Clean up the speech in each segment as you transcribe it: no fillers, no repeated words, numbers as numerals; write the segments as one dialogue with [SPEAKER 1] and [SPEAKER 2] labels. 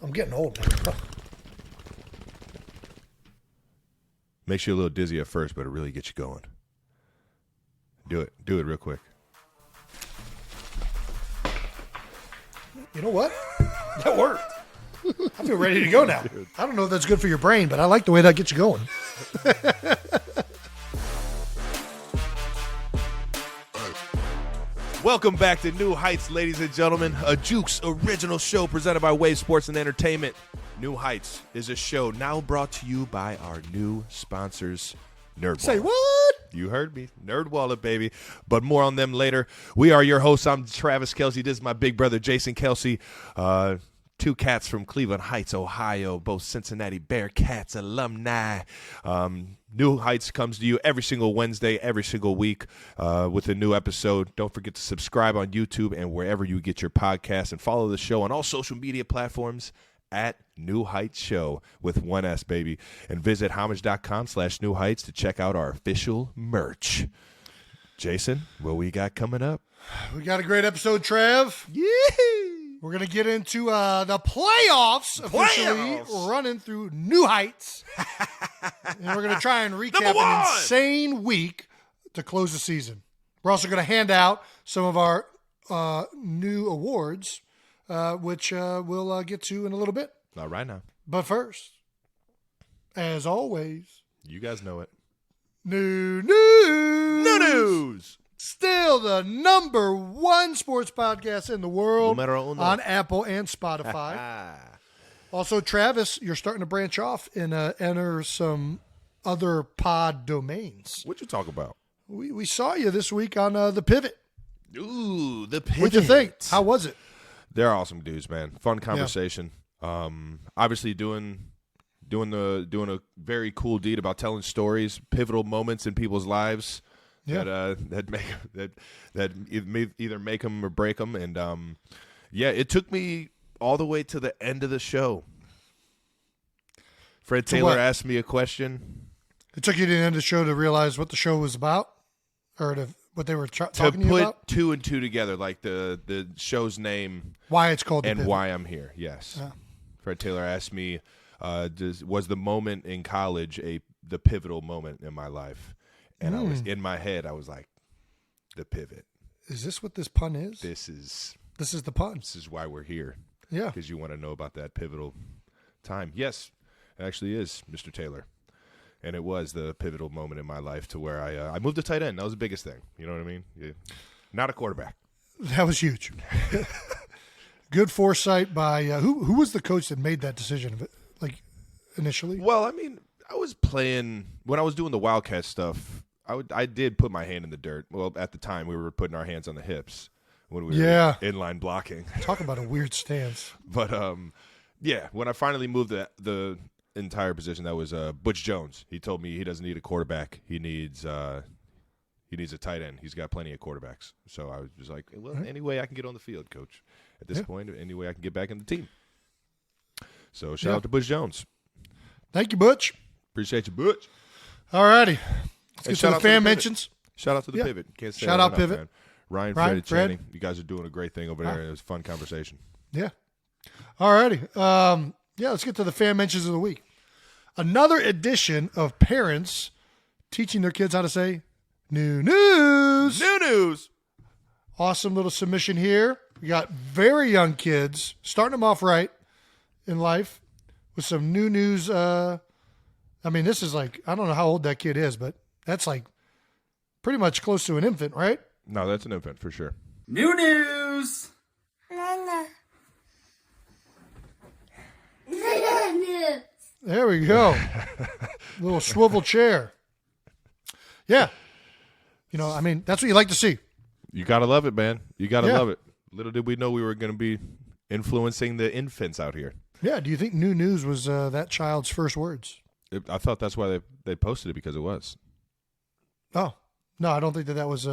[SPEAKER 1] I'm getting old now.
[SPEAKER 2] Makes you a little dizzy at first, but it really gets you going. Do it real quick.
[SPEAKER 1] You know what? That worked. I feel ready to go now. I don't know if that's good for your brain, but I like the way that gets you going.
[SPEAKER 2] Welcome back to New Heights, ladies and gentlemen. A Jukes original show presented by Wave Sports and Entertainment. New Heights is a show now brought to you by our new sponsors, NerdWallet.
[SPEAKER 1] Say what?
[SPEAKER 2] You heard me. NerdWallet, baby. But more on them later. We are your hosts. I'm Travis Kelsey. This is my big brother, Jason Kelsey. Two cats from Cleveland Heights, Ohio, both Cincinnati Bearcats alumni. New Heights comes to you every single Wednesday, every single week with a new episode. Don't forget to subscribe on YouTube and wherever you get your podcasts, and follow the show on all social media platforms at New Heights Show with one S, baby. And visit homage.com/New Heights to check out our official merch. Jason, what we got coming up?
[SPEAKER 1] We got a great episode, Trav.
[SPEAKER 2] Yeah.
[SPEAKER 1] We're going to get into the playoffs officially running through New Heights. And we're going to try and recap an insane week to close the season. We're also going to hand out some of our new awards, which we'll get to in a little bit.
[SPEAKER 2] Not right now.
[SPEAKER 1] But first, as always,
[SPEAKER 2] you guys know it.
[SPEAKER 1] New news.
[SPEAKER 2] New news.
[SPEAKER 1] Still the number one sports podcast in the world on Apple and Spotify. Also, Travis, you're starting to branch off and enter some other pod domains.
[SPEAKER 2] What you talk about?
[SPEAKER 1] We saw you this week on The Pivot.
[SPEAKER 2] Ooh, The Pivot.
[SPEAKER 1] What'd you think? How was it?
[SPEAKER 2] They're awesome dudes, man. Fun conversation. Yeah. Obviously doing a very cool deed about telling stories, pivotal moments in people's lives. Yeah. That either make them or break them, and it took me all the way to the end of the show. Fred Taylor asked me a question.
[SPEAKER 1] It took you to the end of the show to realize what the show was about, or what they were talking to you about?
[SPEAKER 2] To put two and two together, like the show's name,
[SPEAKER 1] why it's called,
[SPEAKER 2] and why I'm here. Yes. Yeah. Fred Taylor asked me, was the moment in college the pivotal moment in my life? And I was in my head, I was like, The Pivot.
[SPEAKER 1] Is this what this pun is?
[SPEAKER 2] This is
[SPEAKER 1] the pun.
[SPEAKER 2] This is why we're here.
[SPEAKER 1] Yeah.
[SPEAKER 2] Because you want to know about that pivotal time. Yes, it actually is, Mr. Taylor. And it was the pivotal moment in my life to where I moved to tight end. That was the biggest thing. You know what I mean? Yeah. Not a quarterback.
[SPEAKER 1] That was huge. Good foresight by who was the coach that made that decision, like, initially?
[SPEAKER 2] Well, I mean, I was playing when I was doing the Wildcat stuff. I did put my hand in the dirt. Well, at the time, we were putting our hands on the hips when we were inline blocking.
[SPEAKER 1] Talk about a weird stance.
[SPEAKER 2] But, when I finally moved the entire position, that was Butch Jones. He told me he doesn't need a quarterback. He needs a tight end. He's got plenty of quarterbacks. So I was just like, well, any way I can get on the field, Coach. At this point, any way I can get back in the team. So shout out to Butch Jones.
[SPEAKER 1] Thank you, Butch.
[SPEAKER 2] Appreciate you, Butch.
[SPEAKER 1] All righty. Let's get to the fan mentions.
[SPEAKER 2] Shout out to the Pivot. Can't say
[SPEAKER 1] shout out Pivot.
[SPEAKER 2] Man. Ryan, Fred, and Channing. You guys are doing a great thing over there. It was a fun conversation.
[SPEAKER 1] Yeah. All righty. Let's get to the fan mentions of the week. Another edition of parents teaching their kids how to say new news.
[SPEAKER 2] New news.
[SPEAKER 1] Awesome little submission here. We got very young kids starting them off right in life with some new news. This is like, I don't know how old that kid is, but that's like pretty much close to an infant, right?
[SPEAKER 2] No, that's an infant for sure.
[SPEAKER 3] New news.
[SPEAKER 1] There we go. Little swivel chair. Yeah. That's what you like to see.
[SPEAKER 2] You got to love it, man. You got to love it. Little did we know we were going to be influencing the infants out here.
[SPEAKER 1] Yeah. Do you think new news was that child's first words?
[SPEAKER 2] I thought that's why they posted it, because it was.
[SPEAKER 1] Oh. No, I don't think that was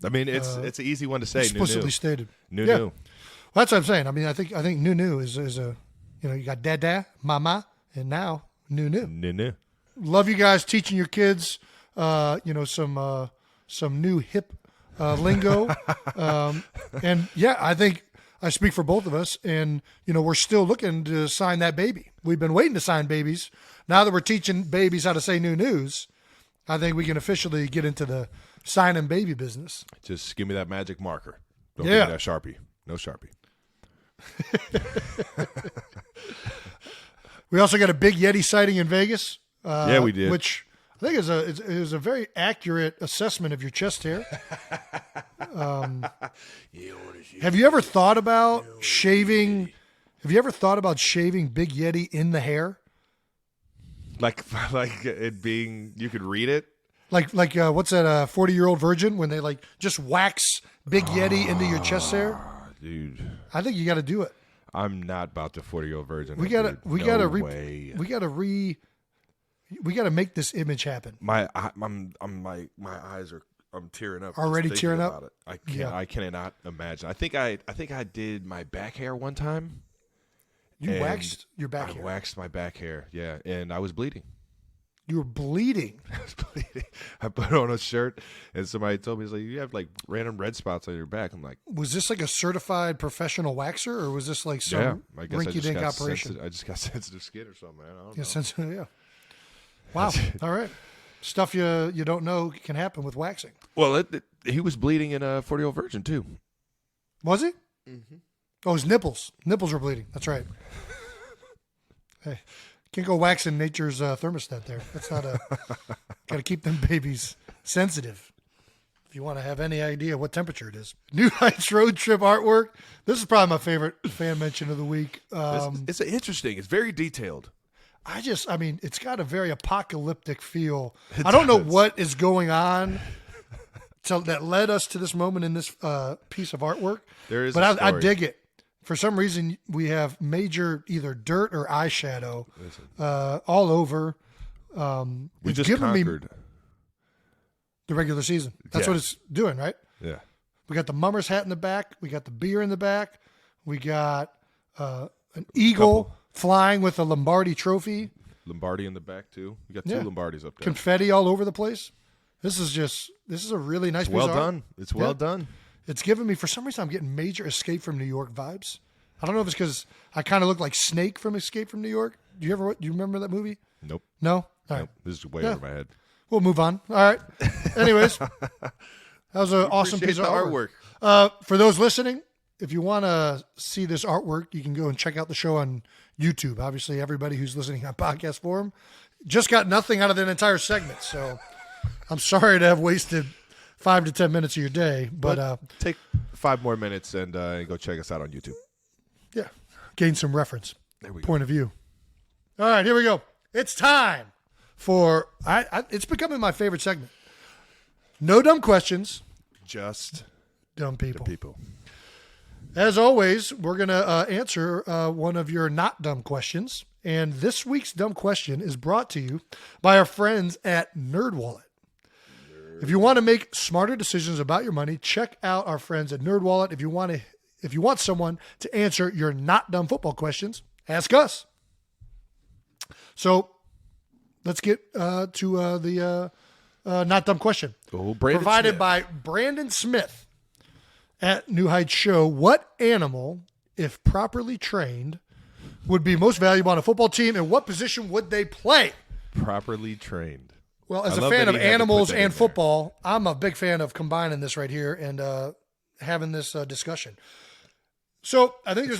[SPEAKER 2] it's an easy one to say.
[SPEAKER 1] Explicitly stated.
[SPEAKER 2] New.
[SPEAKER 1] Well, that's what I'm saying. I think new is a, you got dada, mama, and now new. Love you guys teaching your kids, some new hip lingo. I think I speak for both of us, and we're still looking to sign that baby. We've been waiting to sign babies. Now that we're teaching babies how to say new news, I think we can officially get into the signing baby business.
[SPEAKER 2] Just give me that magic marker. Don't give me that Sharpie. No Sharpie.
[SPEAKER 1] We also got a big Yeti sighting in Vegas.
[SPEAKER 2] Yeah, we did.
[SPEAKER 1] Which I think is a very accurate assessment of your chest hair. Have you ever thought about shaving? Have you ever thought about shaving Big Yeti in the hair?
[SPEAKER 2] Like it being, you could read it.
[SPEAKER 1] Like what's that? 40-year-old virgin when they just wax Big Yeti into your chest hair.
[SPEAKER 2] Dude,
[SPEAKER 1] I think you got to do it.
[SPEAKER 2] I'm not about the 40-year-old virgin.
[SPEAKER 1] We gotta make this image happen.
[SPEAKER 2] My eyes are. I'm tearing up.
[SPEAKER 1] Already
[SPEAKER 2] just
[SPEAKER 1] tearing
[SPEAKER 2] about
[SPEAKER 1] up.
[SPEAKER 2] It. I can't. Yeah. I cannot imagine. I think I did my back hair one time.
[SPEAKER 1] You waxed your back hair.
[SPEAKER 2] I waxed my back hair. Yeah, and I was bleeding.
[SPEAKER 1] You were bleeding.
[SPEAKER 2] I was bleeding. I put on a shirt, and somebody told me, "He's like, you have random red spots on your back." I'm like,
[SPEAKER 1] was this a certified professional waxer, or was this some rinky-dink operation?
[SPEAKER 2] I just got sensitive skin or something, man. I don't know.
[SPEAKER 1] Yeah. Wow. All right. Stuff you don't know can happen with waxing.
[SPEAKER 2] Well, he was bleeding in a 40-year-old virgin too.
[SPEAKER 1] Was he?
[SPEAKER 2] Mm-hmm.
[SPEAKER 1] Oh, his nipples. Nipples were bleeding. That's right. Hey. Can't go waxing nature's thermostat there. That's not got to keep them babies sensitive. If you want to have any idea what temperature it is. New Heights road trip artwork. This is probably my favorite fan mention of the week.
[SPEAKER 2] It's interesting. It's very detailed.
[SPEAKER 1] It's got a very apocalyptic feel. I don't know what is going on that led us to this moment in this piece of artwork.
[SPEAKER 2] There is,
[SPEAKER 1] but I dig it. For some reason, we have major either dirt or eyeshadow all over.
[SPEAKER 2] We just conquered
[SPEAKER 1] the regular season. That's what it's doing, right?
[SPEAKER 2] Yeah.
[SPEAKER 1] We got the mummer's hat in the back. We got the beer in the back. We got an eagle flying with a Lombardi trophy.
[SPEAKER 2] Lombardi in the back, too. We got two Lombardis up there.
[SPEAKER 1] Confetti all over the place. This is a really nice piece of art.
[SPEAKER 2] Well done. It's well done.
[SPEAKER 1] It's giving me, for some reason, I'm getting major Escape from New York vibes. I don't know if it's because I kind of look like Snake from Escape from New York. Do you remember that movie?
[SPEAKER 2] Nope.
[SPEAKER 1] No? All right.
[SPEAKER 2] Nope. This is way over my head.
[SPEAKER 1] We'll move on. All right. Anyways, that was an awesome piece of artwork. For those listening, if you want to see this artwork, you can go and check out the show on YouTube. Obviously, everybody who's listening on podcast form just got nothing out of that entire segment. So I'm sorry to have wasted 5 to 10 minutes of your day, but
[SPEAKER 2] take 5 more minutes and go check us out on YouTube.
[SPEAKER 1] Yeah, gain some reference.
[SPEAKER 2] There we
[SPEAKER 1] point of view. All right, here we go. It's time for it's becoming my favorite segment. No dumb questions,
[SPEAKER 2] just
[SPEAKER 1] dumb people.
[SPEAKER 2] The people.
[SPEAKER 1] As always, we're gonna answer one of your not dumb questions, and this week's dumb question is brought to you by our friends at NerdWallet. If you want to make smarter decisions about your money, check out our friends at NerdWallet. If you want someone to answer your not dumb football questions, ask us. So let's get to the not dumb question. Provided by Brandon Smith at New Heights Show. What animal, if properly trained, would be most valuable on a football team, and what position would they play?
[SPEAKER 2] Properly trained.
[SPEAKER 1] Well, as a fan of animals and football, I'm a big fan of combining this right here and having this discussion. So I think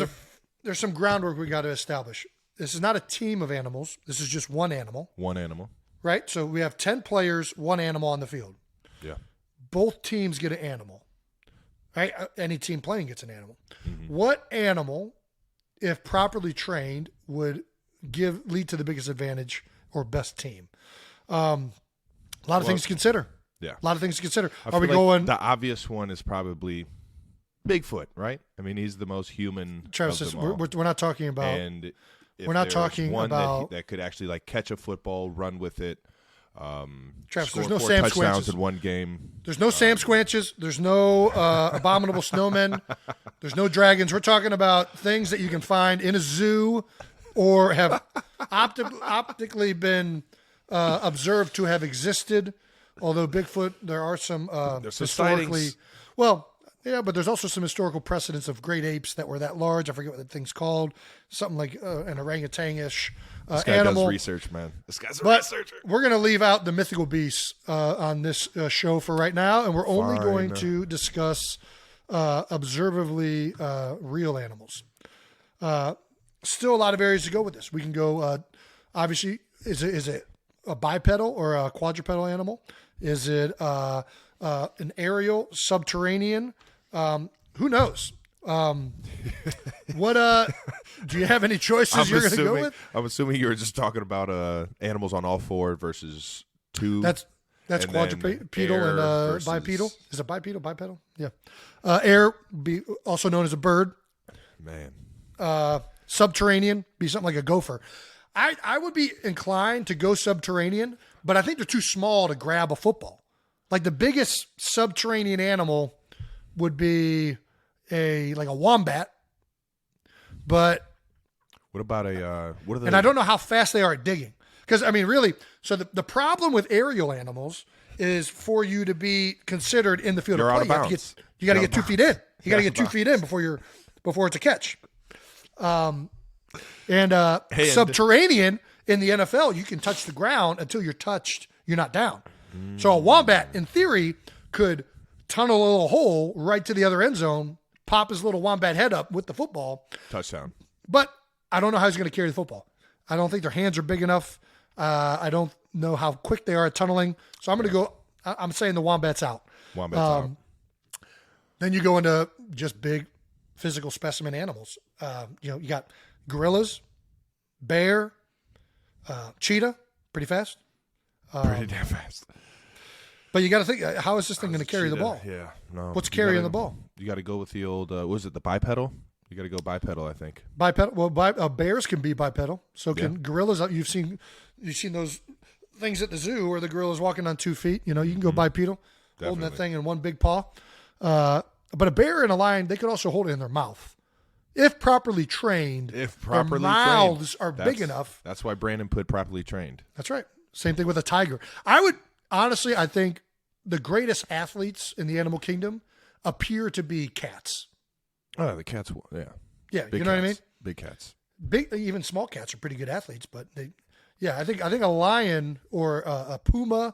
[SPEAKER 1] there's some groundwork we got to establish. This is not a team of animals. This is just one animal.
[SPEAKER 2] One animal.
[SPEAKER 1] Right? So we have 10 players, one animal on the field.
[SPEAKER 2] Yeah.
[SPEAKER 1] Both teams get an animal. Right? Any team playing gets an animal.
[SPEAKER 2] Mm-hmm.
[SPEAKER 1] What animal, if properly trained, would lead to the biggest advantage or best team? A lot of things to consider.
[SPEAKER 2] Yeah.
[SPEAKER 1] A lot of things to consider.
[SPEAKER 2] Are we going? The obvious one is probably Bigfoot, right? I mean, he's the most human.
[SPEAKER 1] Travis,
[SPEAKER 2] of them all.
[SPEAKER 1] We're not talking about.
[SPEAKER 2] And
[SPEAKER 1] we're not talking
[SPEAKER 2] one
[SPEAKER 1] about
[SPEAKER 2] that could actually catch a football, run with it.
[SPEAKER 1] Travis,
[SPEAKER 2] score
[SPEAKER 1] there's no
[SPEAKER 2] 4
[SPEAKER 1] Sam
[SPEAKER 2] touchdowns
[SPEAKER 1] Squanches
[SPEAKER 2] in one game.
[SPEAKER 1] There's no Sam Squanches. There's no abominable snowmen. There's no dragons. We're talking about things that you can find in a zoo or have optically been observed to have existed. Although Bigfoot, there are some
[SPEAKER 2] There's some
[SPEAKER 1] historically.
[SPEAKER 2] sightings.
[SPEAKER 1] Well, Yeah, but there's also some historical precedents of great apes that were that large. I forget what the thing's called. Something like an orangutan-ish
[SPEAKER 2] This guy
[SPEAKER 1] animal.
[SPEAKER 2] does research, man. This guy's a
[SPEAKER 1] But
[SPEAKER 2] researcher.
[SPEAKER 1] we're going to leave out the mythical beasts on this show for right now, and we're only going to discuss observably real animals. Still a lot of areas to go with this. We can go, obviously, is it a bipedal or a quadrupedal animal? Is it an aerial, subterranean? Who knows? What do you have any choices you're going to go with?
[SPEAKER 2] I'm assuming you were just talking about animals on all four versus two.
[SPEAKER 1] That's quadrupedal and bipedal. Is it bipedal, bipedal? Yeah. Air, be also known as a bird.
[SPEAKER 2] Man.
[SPEAKER 1] Subterranean, be something like a gopher. I would be inclined to go subterranean, but I think they're too small to grab a football. Like the biggest subterranean animal would be a wombat. But
[SPEAKER 2] what about what are the?
[SPEAKER 1] And I don't know how fast they are at digging. Because I mean, really, so the problem with aerial animals is for you to be considered in the field of play, you got to get 2 feet in. You got to get 2 feet in before it's a catch. And subterranean in the NFL, you can touch the ground until you're touched. You're not down. So a wombat, in theory, could tunnel a little hole right to the other end zone, pop his little wombat head up with the football.
[SPEAKER 2] Touchdown.
[SPEAKER 1] But I don't know how he's going to carry the football. I don't think their hands are big enough. I don't know how quick they are at tunneling. So I'm going to go, I'm saying the wombat's out.
[SPEAKER 2] Wombat's out.
[SPEAKER 1] Then you go into just big physical specimen animals. You got gorillas, bear, cheetah, pretty fast.
[SPEAKER 2] Pretty damn fast.
[SPEAKER 1] But you got to think, how is this thing going to carry the ball?
[SPEAKER 2] Yeah, no.
[SPEAKER 1] What's carrying the ball?
[SPEAKER 2] You got to go with the old. What was it, the bipedal? You got to go bipedal, I think.
[SPEAKER 1] Bipedal. Well, bears can be bipedal. So can gorillas. You've seen those things at the zoo where the gorilla's walking on 2 feet. You can go bipedal, holding that thing in one big paw. But a bear and a lion, they could also hold it in their mouth. If properly trained, their mouths are big enough.
[SPEAKER 2] That's why Brandon put properly trained.
[SPEAKER 1] That's right. Same thing with a tiger. I think the greatest athletes in the animal kingdom appear to be cats.
[SPEAKER 2] Oh, the cats, yeah.
[SPEAKER 1] Yeah,
[SPEAKER 2] Big
[SPEAKER 1] you know
[SPEAKER 2] cats.
[SPEAKER 1] what I mean?
[SPEAKER 2] Big cats.
[SPEAKER 1] Even small cats are pretty good athletes, but I think a lion or a puma,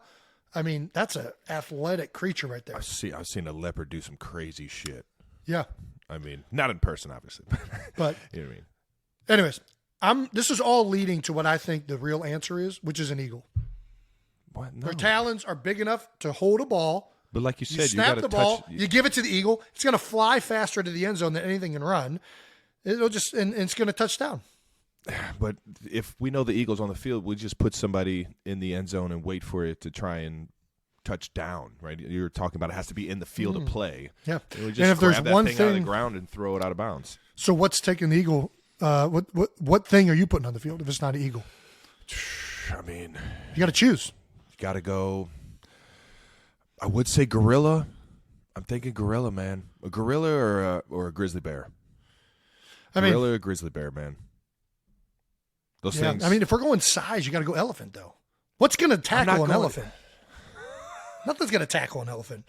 [SPEAKER 1] I mean, that's an athletic creature right there.
[SPEAKER 2] I've seen a leopard do some crazy shit.
[SPEAKER 1] Yeah.
[SPEAKER 2] I mean, not in person, obviously.
[SPEAKER 1] But
[SPEAKER 2] you know what I mean?
[SPEAKER 1] Anyways, this is all leading to what I think the real answer is, which is an eagle.
[SPEAKER 2] What? No.
[SPEAKER 1] Their talons are big enough to hold a ball.
[SPEAKER 2] But like you said,
[SPEAKER 1] snap
[SPEAKER 2] you got to
[SPEAKER 1] the ball, you give it to the eagle. It's going to fly faster to the end zone than anything can run. It'll just and it's going to touch down.
[SPEAKER 2] But if we know the eagle's on the field, we just put somebody in the end zone and wait for it to try and touch down, right? You're talking about it has to be in the field of play.
[SPEAKER 1] Yeah.
[SPEAKER 2] And we just
[SPEAKER 1] and if there's
[SPEAKER 2] grab that
[SPEAKER 1] one
[SPEAKER 2] thing out of the ground and throw it out of bounds.
[SPEAKER 1] So what's taking the eagle? What thing are you putting on the field if it's not an eagle?
[SPEAKER 2] I mean,
[SPEAKER 1] you got to choose.
[SPEAKER 2] You got to go. I would say gorilla. I'm thinking gorilla, man. A gorilla or a grizzly bear. Gorilla or grizzly bear, man. Those things.
[SPEAKER 1] I mean, if we're going size, you got to go elephant, though. What's going to tackle an elephant? Nothing's going to tackle an elephant.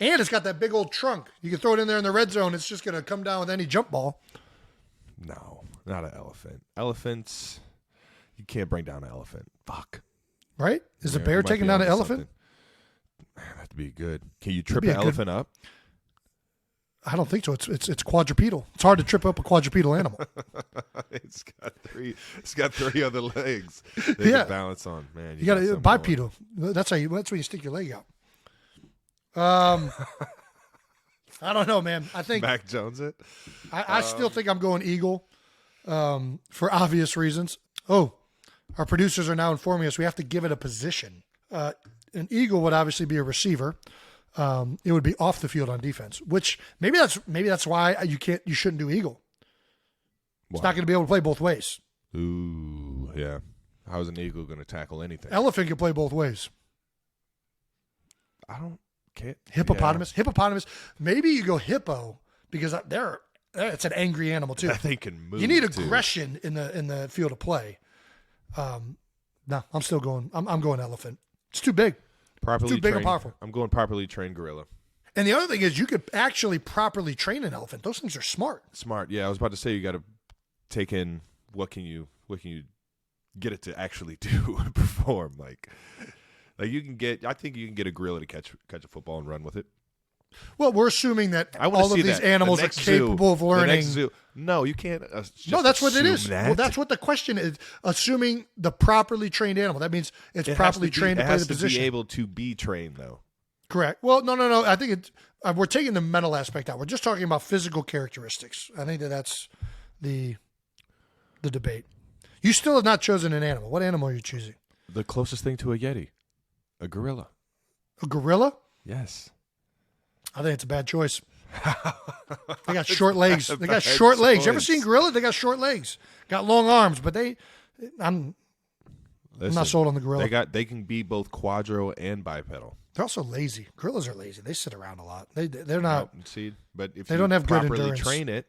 [SPEAKER 1] And it's got that big old trunk. You can throw it in there in the red zone. It's just going to come down with any jump ball.
[SPEAKER 2] No, not an elephant. Elephants, you can't bring down an elephant. Fuck.
[SPEAKER 1] Right? Is a bear taking down an elephant?
[SPEAKER 2] Man, that'd be good. Can you trip an elephant up?
[SPEAKER 1] I don't think so. It's quadrupedal. It's hard to trip up a quadrupedal animal.
[SPEAKER 2] It's got three other legs. They can balance on. Man,
[SPEAKER 1] you got a bipedal. That's when you stick your leg out. I don't know, man. I think
[SPEAKER 2] Mac Jones it.
[SPEAKER 1] I still think I'm going eagle, for obvious reasons. Oh, our producers are now informing us we have to give it a position. An eagle would obviously be a receiver. It would be off the field on defense, which maybe that's why you shouldn't do eagle. It's not going to be able to play both ways.
[SPEAKER 2] Ooh, yeah. How's an eagle going to tackle anything?
[SPEAKER 1] Elephant can play both ways. Hippopotamus.
[SPEAKER 2] Yeah.
[SPEAKER 1] Hippopotamus. Maybe you go hippo because it's an angry animal too.
[SPEAKER 2] That thing can move.
[SPEAKER 1] You need aggression in the field of play. No, I'm still going. I'm going elephant. It's too big.
[SPEAKER 2] Properly
[SPEAKER 1] too big
[SPEAKER 2] trained,
[SPEAKER 1] and powerful.
[SPEAKER 2] I'm going properly trained gorilla.
[SPEAKER 1] And the other thing is you could actually properly train an elephant. Those things are smart.
[SPEAKER 2] Smart. Yeah, I was about to say you got to take in what can you get it to actually do and perform. Like you can get. I think you can get a gorilla to catch a football and run with it.
[SPEAKER 1] Well, we're assuming that
[SPEAKER 2] I
[SPEAKER 1] all of these animals are capable of learning.
[SPEAKER 2] No, you can't.
[SPEAKER 1] No, that's what it is.
[SPEAKER 2] That.
[SPEAKER 1] Well, that's what the question is. Assuming the properly trained animal. That means it's properly trained to play the position.
[SPEAKER 2] It has to be able to be trained, though.
[SPEAKER 1] Correct. Well, no. I think we're taking the mental aspect out. We're just talking about physical characteristics. I think that's the debate. You still have not chosen an animal. What animal are you choosing?
[SPEAKER 2] The closest thing to a Yeti, a gorilla.
[SPEAKER 1] A gorilla?
[SPEAKER 2] Yes.
[SPEAKER 1] I think it's a bad choice. They got short legs. They got short legs. You ever seen gorilla? They got short legs. Got long arms, but I'm not sold on the gorilla.
[SPEAKER 2] They can be both quadro and bipedal.
[SPEAKER 1] They're also lazy. Gorillas are lazy. They sit around a lot. They're not.
[SPEAKER 2] But if
[SPEAKER 1] they don't have good
[SPEAKER 2] properly
[SPEAKER 1] endurance.
[SPEAKER 2] Train it,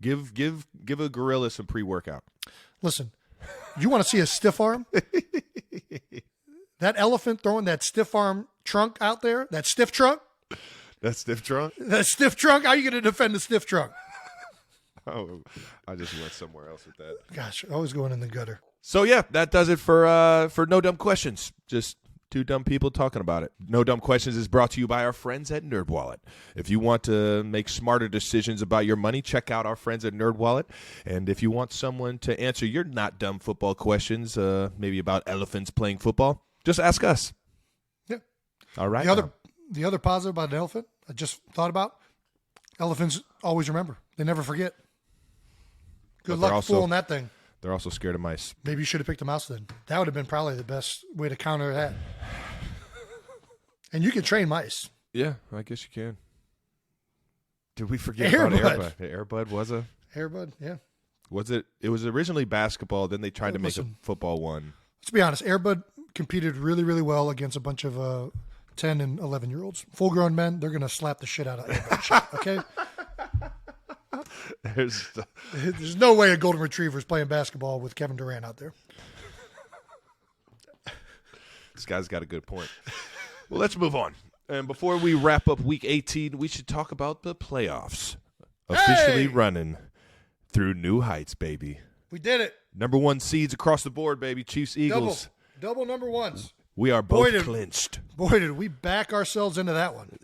[SPEAKER 2] give a gorilla some pre-workout.
[SPEAKER 1] Listen, you want to see a stiff arm? That elephant throwing that stiff arm trunk out there, that stiff trunk.
[SPEAKER 2] That stiff trunk?
[SPEAKER 1] That stiff trunk? How are you going to defend the stiff trunk?
[SPEAKER 2] Oh, I just went somewhere else with that.
[SPEAKER 1] Gosh, always going in the gutter.
[SPEAKER 2] So, yeah, that does it for No Dumb Questions. Just two dumb people talking about it. No Dumb Questions is brought to you by our friends at NerdWallet. If you want to make smarter decisions about your money, check out our friends at NerdWallet. And if you want someone to answer your not dumb football questions, maybe about elephants playing football, just ask us.
[SPEAKER 1] Yeah.
[SPEAKER 2] All right.
[SPEAKER 1] The other positive about an elephant, I just thought about, elephants always remember. They never forget. Good luck fooling that thing.
[SPEAKER 2] They're also scared of mice.
[SPEAKER 1] Maybe you should have picked a mouse then. That would have been probably the best way to counter that. And you can train mice.
[SPEAKER 2] Yeah, I guess you can. Did we forget about Airbud? Airbud was a...
[SPEAKER 1] Airbud, yeah.
[SPEAKER 2] Was it? It was originally basketball, then they tried to make a football one.
[SPEAKER 1] Let's be honest. Airbud competed really, really well against a bunch of 10 and 11-year-olds. Full-grown men, they're going to slap the shit out of Airbud shit, okay? There's no way a golden retriever is playing basketball with Kevin Durant out there.
[SPEAKER 2] This guy's got a good point. Well, let's move on. And before we wrap up Week 18, we should talk about the playoffs. Officially running through new heights, baby.
[SPEAKER 1] We did it.
[SPEAKER 2] Number one seeds across the board, baby. Chiefs, Eagles.
[SPEAKER 1] Double number ones.
[SPEAKER 2] We are both clinched.
[SPEAKER 1] Boy, did we back ourselves into that one.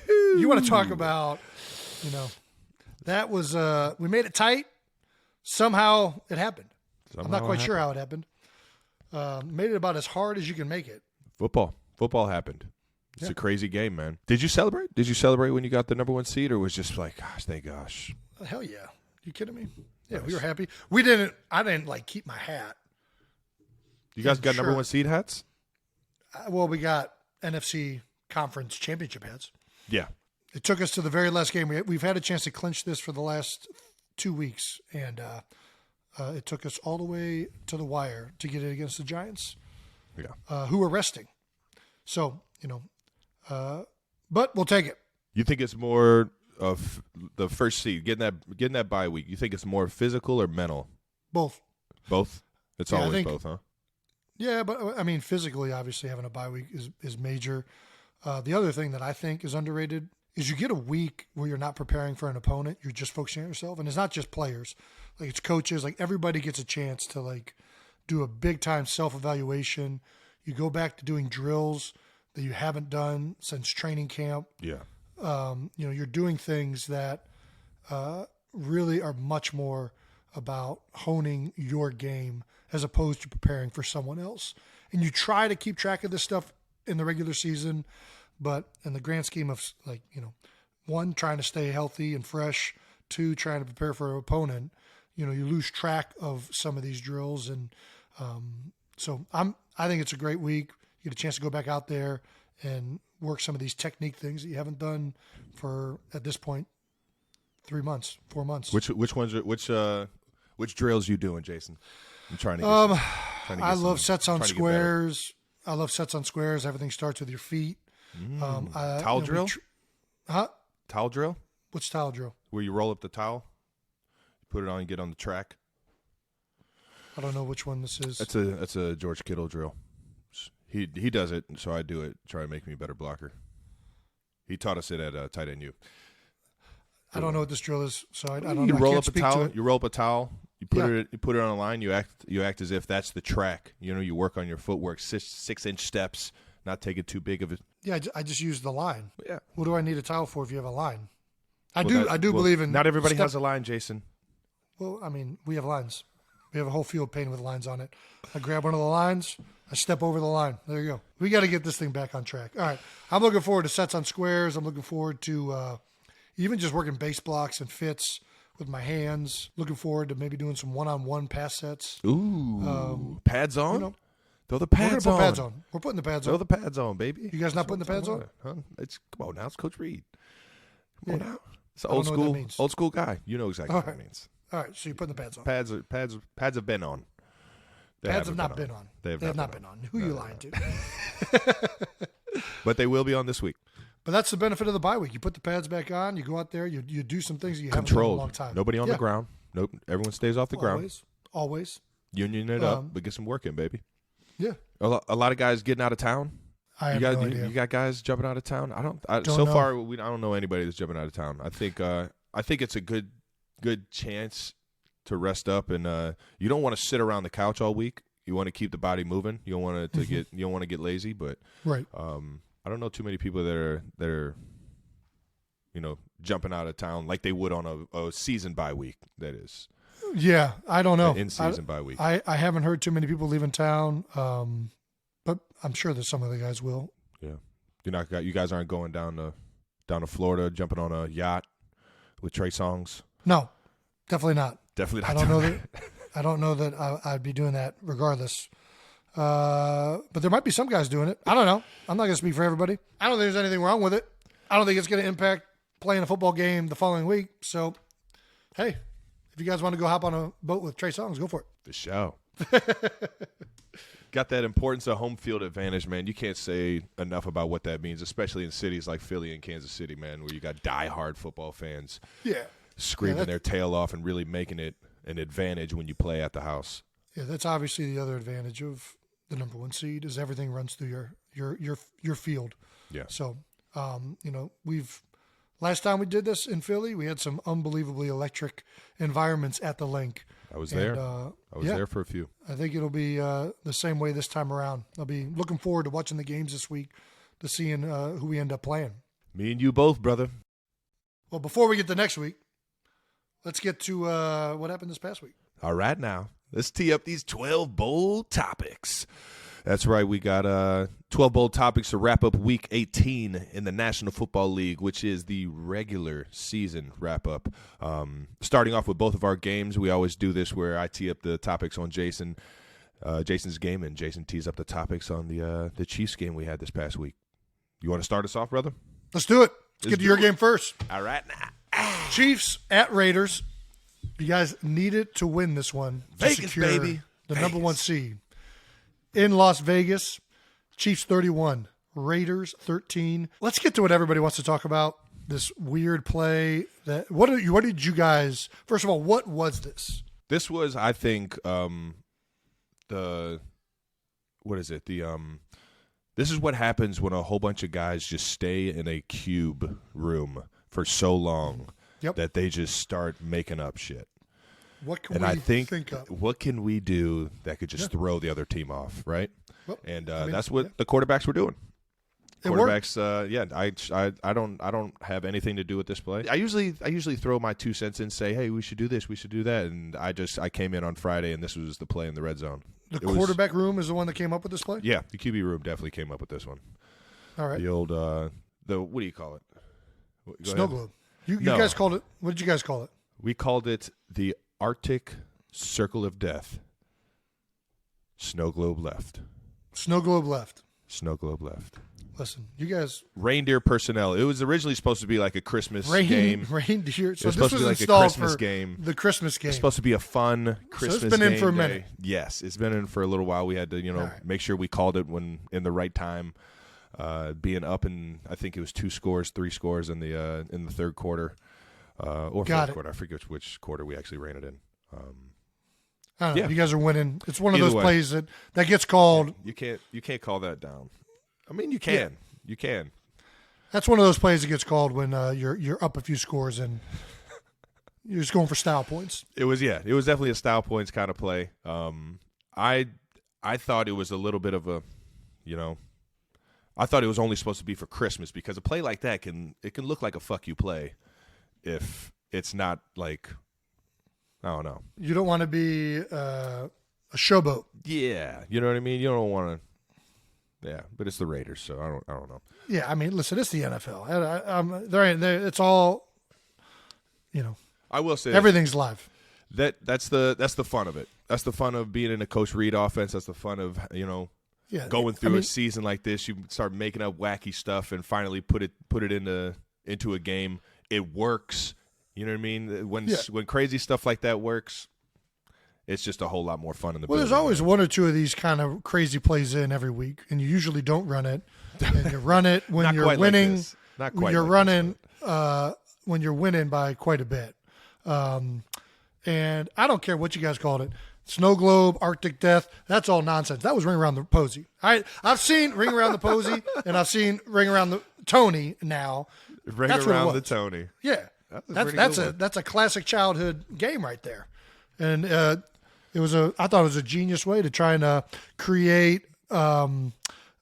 [SPEAKER 1] You want to talk about, that was, we made it tight. Somehow it happened. I'm not quite sure how it happened. Made it about as hard as you can make it.
[SPEAKER 2] Football happened. It's a crazy game, man. Did you celebrate? Did you celebrate when you got the number one seed, or was just like, gosh, thank gosh?
[SPEAKER 1] Hell yeah. You kidding me? Yeah, nice. We were happy. I didn't keep my hat.
[SPEAKER 2] You guys got number one seed hats?
[SPEAKER 1] Well, we got NFC conference championship hats.
[SPEAKER 2] Yeah.
[SPEAKER 1] It took us to the very last game. We've had a chance to clinch this for the last 2 weeks, and it took us all the way to the wire to get it against the Giants, who were resting. So, but we'll take it.
[SPEAKER 2] You think it's more of the first seed, getting that bye week? You think it's more physical or mental?
[SPEAKER 1] Both.
[SPEAKER 2] Both? It's always both, huh?
[SPEAKER 1] Yeah, but I mean, physically, obviously, having a bye week is major. The other thing that I think is underrated is you get a week where you're not preparing for an opponent. You're just focusing on yourself. And it's not just players. Like, it's coaches. Like, everybody gets a chance to, do a big-time self-evaluation. You go back to doing drills that you haven't done since training camp.
[SPEAKER 2] Yeah.
[SPEAKER 1] You're doing things that really are much more about honing your game as opposed to preparing for someone else. And you try to keep track of this stuff in the regular season, but in the grand scheme of, one, trying to stay healthy and fresh, two, trying to prepare for an opponent, you lose track of some of these drills. And so I think it's a great week. You get a chance to go back out there and work some of these technique things that you haven't done for, at this point, 3 months, 4 months. Which drills you doing, Jason? I'm trying to get I love sets on squares. I love sets on squares. Everything starts with your feet.
[SPEAKER 2] Towel drill?
[SPEAKER 1] Huh?
[SPEAKER 2] Towel drill?
[SPEAKER 1] What's towel drill?
[SPEAKER 2] Where you roll up the towel, put it on, and get on the track.
[SPEAKER 1] I don't know which one this is.
[SPEAKER 2] That's a George Kittle drill. He does it, so I do it. Try to make me a better blocker. He taught us it at tight end U.
[SPEAKER 1] I don't know what this drill is, so I don't
[SPEAKER 2] You
[SPEAKER 1] know.
[SPEAKER 2] roll
[SPEAKER 1] I can't
[SPEAKER 2] up a
[SPEAKER 1] speak to
[SPEAKER 2] towel.
[SPEAKER 1] it.
[SPEAKER 2] You roll up a towel. You put it on a line. You act as if that's the track. You work on your footwork, 6-inch steps, not take it too big of it.
[SPEAKER 1] Yeah, I just use the line.
[SPEAKER 2] Yeah.
[SPEAKER 1] What do I need a towel for if you have a line? I
[SPEAKER 2] Well,
[SPEAKER 1] do believe in.
[SPEAKER 2] Not everybody
[SPEAKER 1] step-
[SPEAKER 2] has a line, Jason.
[SPEAKER 1] Well, I mean, we have lines. We have a whole field painted with lines on it. I grab one of the lines. I step over the line. There you go. We got to get this thing back on track. All right. I'm looking forward to sets on squares. I'm looking forward to even just working base blocks and fits with my hands. Looking forward to maybe doing some one-on-one pass sets.
[SPEAKER 2] Ooh. Pads on?
[SPEAKER 1] you know,
[SPEAKER 2] Throw the
[SPEAKER 1] We're
[SPEAKER 2] pads
[SPEAKER 1] going to put
[SPEAKER 2] on.
[SPEAKER 1] pads on. We're putting the pads
[SPEAKER 2] Throw
[SPEAKER 1] on.
[SPEAKER 2] the pads on, baby.
[SPEAKER 1] You guys not putting the pads on?
[SPEAKER 2] Huh? Come on now. It's Coach Reid. Come on
[SPEAKER 1] Yeah.
[SPEAKER 2] now. It's an
[SPEAKER 1] I don't know what that means.
[SPEAKER 2] old school guy. You know exactly
[SPEAKER 1] All
[SPEAKER 2] what
[SPEAKER 1] right.
[SPEAKER 2] it means.
[SPEAKER 1] All right. So you're putting the pads on.
[SPEAKER 2] Pads have been on. They
[SPEAKER 1] Pads
[SPEAKER 2] haven't
[SPEAKER 1] have not been on.
[SPEAKER 2] They have not been on.
[SPEAKER 1] Who are you lying to?
[SPEAKER 2] But they will be on this week.
[SPEAKER 1] But that's the benefit of the bye week. You put the pads back on. You go out there. You do some things that you haven't done in a long
[SPEAKER 2] Controlled.
[SPEAKER 1] time.
[SPEAKER 2] Nobody on
[SPEAKER 1] Yeah.
[SPEAKER 2] the ground. Nope. Everyone stays off the ground.
[SPEAKER 1] Always.
[SPEAKER 2] Union it up, but get some work in, baby.
[SPEAKER 1] Yeah.
[SPEAKER 2] A lot of guys getting out of town.
[SPEAKER 1] I have no idea.
[SPEAKER 2] You got guys jumping out of town. I don't
[SPEAKER 1] Don't know.
[SPEAKER 2] far I don't know anybody that's jumping out of town. I think it's a good chance to rest up, and you don't want to sit around the couch all week. You want to keep the body moving. You don't want it to get you don't want to get lazy, but
[SPEAKER 1] Right.
[SPEAKER 2] I don't know too many people that are jumping out of town like they would on a season bye week. That is.
[SPEAKER 1] Yeah, I don't know.
[SPEAKER 2] In season bye week.
[SPEAKER 1] I haven't heard too many people leaving town, but I'm sure that some of the guys will.
[SPEAKER 2] Yeah, you guys aren't going down to Florida, jumping on a yacht with Trey Songz.
[SPEAKER 1] No, definitely not.
[SPEAKER 2] Definitely not.
[SPEAKER 1] I don't know that. I don't know that I'd be doing that regardless. But there might be some guys doing it. I don't know. I'm not going to speak for everybody. I don't think there's anything wrong with it. I don't think it's going to impact playing a football game the following week. So, hey, if you guys want to go hop on a boat with Trey Songz, go for it.
[SPEAKER 2] The show. Got that importance of home field advantage, man. You can't say enough about what that means, especially in cities like Philly and Kansas City, man, where you got diehard football fans screaming their tail off and really making it an advantage when you play at the house.
[SPEAKER 1] Yeah, that's obviously the other advantage of the number one seed is everything runs through your field.
[SPEAKER 2] Yeah.
[SPEAKER 1] So, last time we did this in Philly, we had some unbelievably electric environments at the link.
[SPEAKER 2] I was there. I was there for a few.
[SPEAKER 1] I think it'll be the same way this time around. I'll be looking forward to watching the games this week, to seeing who we end up playing.
[SPEAKER 2] Me and you both, brother.
[SPEAKER 1] Well, before we get to next week, let's get to what happened this past week.
[SPEAKER 2] All right, now let's tee up these 12 bold topics. That's right. We got 12 bold topics to wrap up Week 18 in the National Football League, which is the regular season wrap-up. Starting off with both of our games, we always do this where I tee up the topics on Jason's game, and Jason tees up the topics on the Chiefs game we had this past week. You want to start us off, brother?
[SPEAKER 1] Let's do it. Let's get to your game first.
[SPEAKER 2] All right, now.
[SPEAKER 1] Chiefs at Raiders. You guys needed to win this one to
[SPEAKER 2] Vegas,
[SPEAKER 1] secure
[SPEAKER 2] baby.
[SPEAKER 1] the
[SPEAKER 2] Vegas.
[SPEAKER 1] number one seed. In Las Vegas, Chiefs 31, Raiders 13. Let's get to what everybody wants to talk about. This weird play. What did you guys? First of all, what was this?
[SPEAKER 2] This was, I think, this is what happens when a whole bunch of guys just stay in a cube room for so long that they just start making up shit.
[SPEAKER 1] What can
[SPEAKER 2] I
[SPEAKER 1] we
[SPEAKER 2] think
[SPEAKER 1] of?
[SPEAKER 2] what can we do that could just throw the other team off, right?
[SPEAKER 1] Well,
[SPEAKER 2] And that's what the quarterbacks were doing.
[SPEAKER 1] It worked.
[SPEAKER 2] Quarterbacks, I don't have anything to do with this play. I usually throw my 2 cents in, say, hey, we should do this, we should do that, and I came in on Friday and this was the play in the red zone.
[SPEAKER 1] The quarterback room is the one that came up with this play?
[SPEAKER 2] Yeah, the QB room definitely came up with this one.
[SPEAKER 1] All right.
[SPEAKER 2] The old what do you call it? Go
[SPEAKER 1] Snow
[SPEAKER 2] ahead.
[SPEAKER 1] globe. You
[SPEAKER 2] No.
[SPEAKER 1] guys called it. What did you guys call it?
[SPEAKER 2] We called it the Arctic Circle of Death. Snow globe left.
[SPEAKER 1] Snow globe left.
[SPEAKER 2] Snow globe left.
[SPEAKER 1] Listen, you guys.
[SPEAKER 2] Reindeer personnel. It was originally supposed to be like a Christmas game.
[SPEAKER 1] Reindeer. So
[SPEAKER 2] was
[SPEAKER 1] this
[SPEAKER 2] supposed to
[SPEAKER 1] was
[SPEAKER 2] be like a
[SPEAKER 1] installed
[SPEAKER 2] Christmas
[SPEAKER 1] for
[SPEAKER 2] game.
[SPEAKER 1] the Christmas game.
[SPEAKER 2] It's supposed to be a fun Christmas game.
[SPEAKER 1] it's been in for a
[SPEAKER 2] day.
[SPEAKER 1] minute.
[SPEAKER 2] Yes, it's been in for a little while. We had to,
[SPEAKER 1] right.
[SPEAKER 2] make sure we called it when in the right time. Being up in, I think it was 3 scores in the third quarter, or fourth quarter. I forget which quarter we actually ran it in.
[SPEAKER 1] I don't know.
[SPEAKER 2] Yeah.
[SPEAKER 1] You guys are winning. It's one of
[SPEAKER 2] Either
[SPEAKER 1] those
[SPEAKER 2] way.
[SPEAKER 1] plays that gets called.
[SPEAKER 2] You can't call that down. I mean, you can. You can.
[SPEAKER 1] That's one of those plays that gets called when you're up a few scores and you're just going for style points.
[SPEAKER 2] It was definitely a style points kind of play. I thought it was a little bit of a, I thought it was only supposed to be for Christmas because a play like that can look like a fuck you play if it's not like, I don't know.
[SPEAKER 1] You don't want to be a showboat.
[SPEAKER 2] Yeah, you know what I mean. You don't want to. Yeah, but it's the Raiders, so I don't know.
[SPEAKER 1] Yeah, I mean, listen, it's the NFL. It's all,
[SPEAKER 2] I will say
[SPEAKER 1] everything's live.
[SPEAKER 2] That's the fun of it. That's the fun of being in a Coach Reid offense. That's the fun of going through a season like this. You start making up wacky stuff and finally put it into a game. It works. You know what I mean? When crazy stuff like that works, it's just a whole lot more fun in the building.
[SPEAKER 1] There's always one or two of these kind of crazy plays in every week, and you usually don't run it. And you run it when you're winning.
[SPEAKER 2] Like Not quite.
[SPEAKER 1] You're
[SPEAKER 2] like
[SPEAKER 1] running when you're winning by quite a bit. And I don't care what you guys called it. Snow globe, Arctic death, that's all nonsense. That was Ring Around the Posey. I've seen Ring Around the Posey, and I've seen Ring Around the Tony now.
[SPEAKER 2] Ring Around the Tony.
[SPEAKER 1] Yeah. That's a classic childhood game right there. And I thought it was a genius way to try and create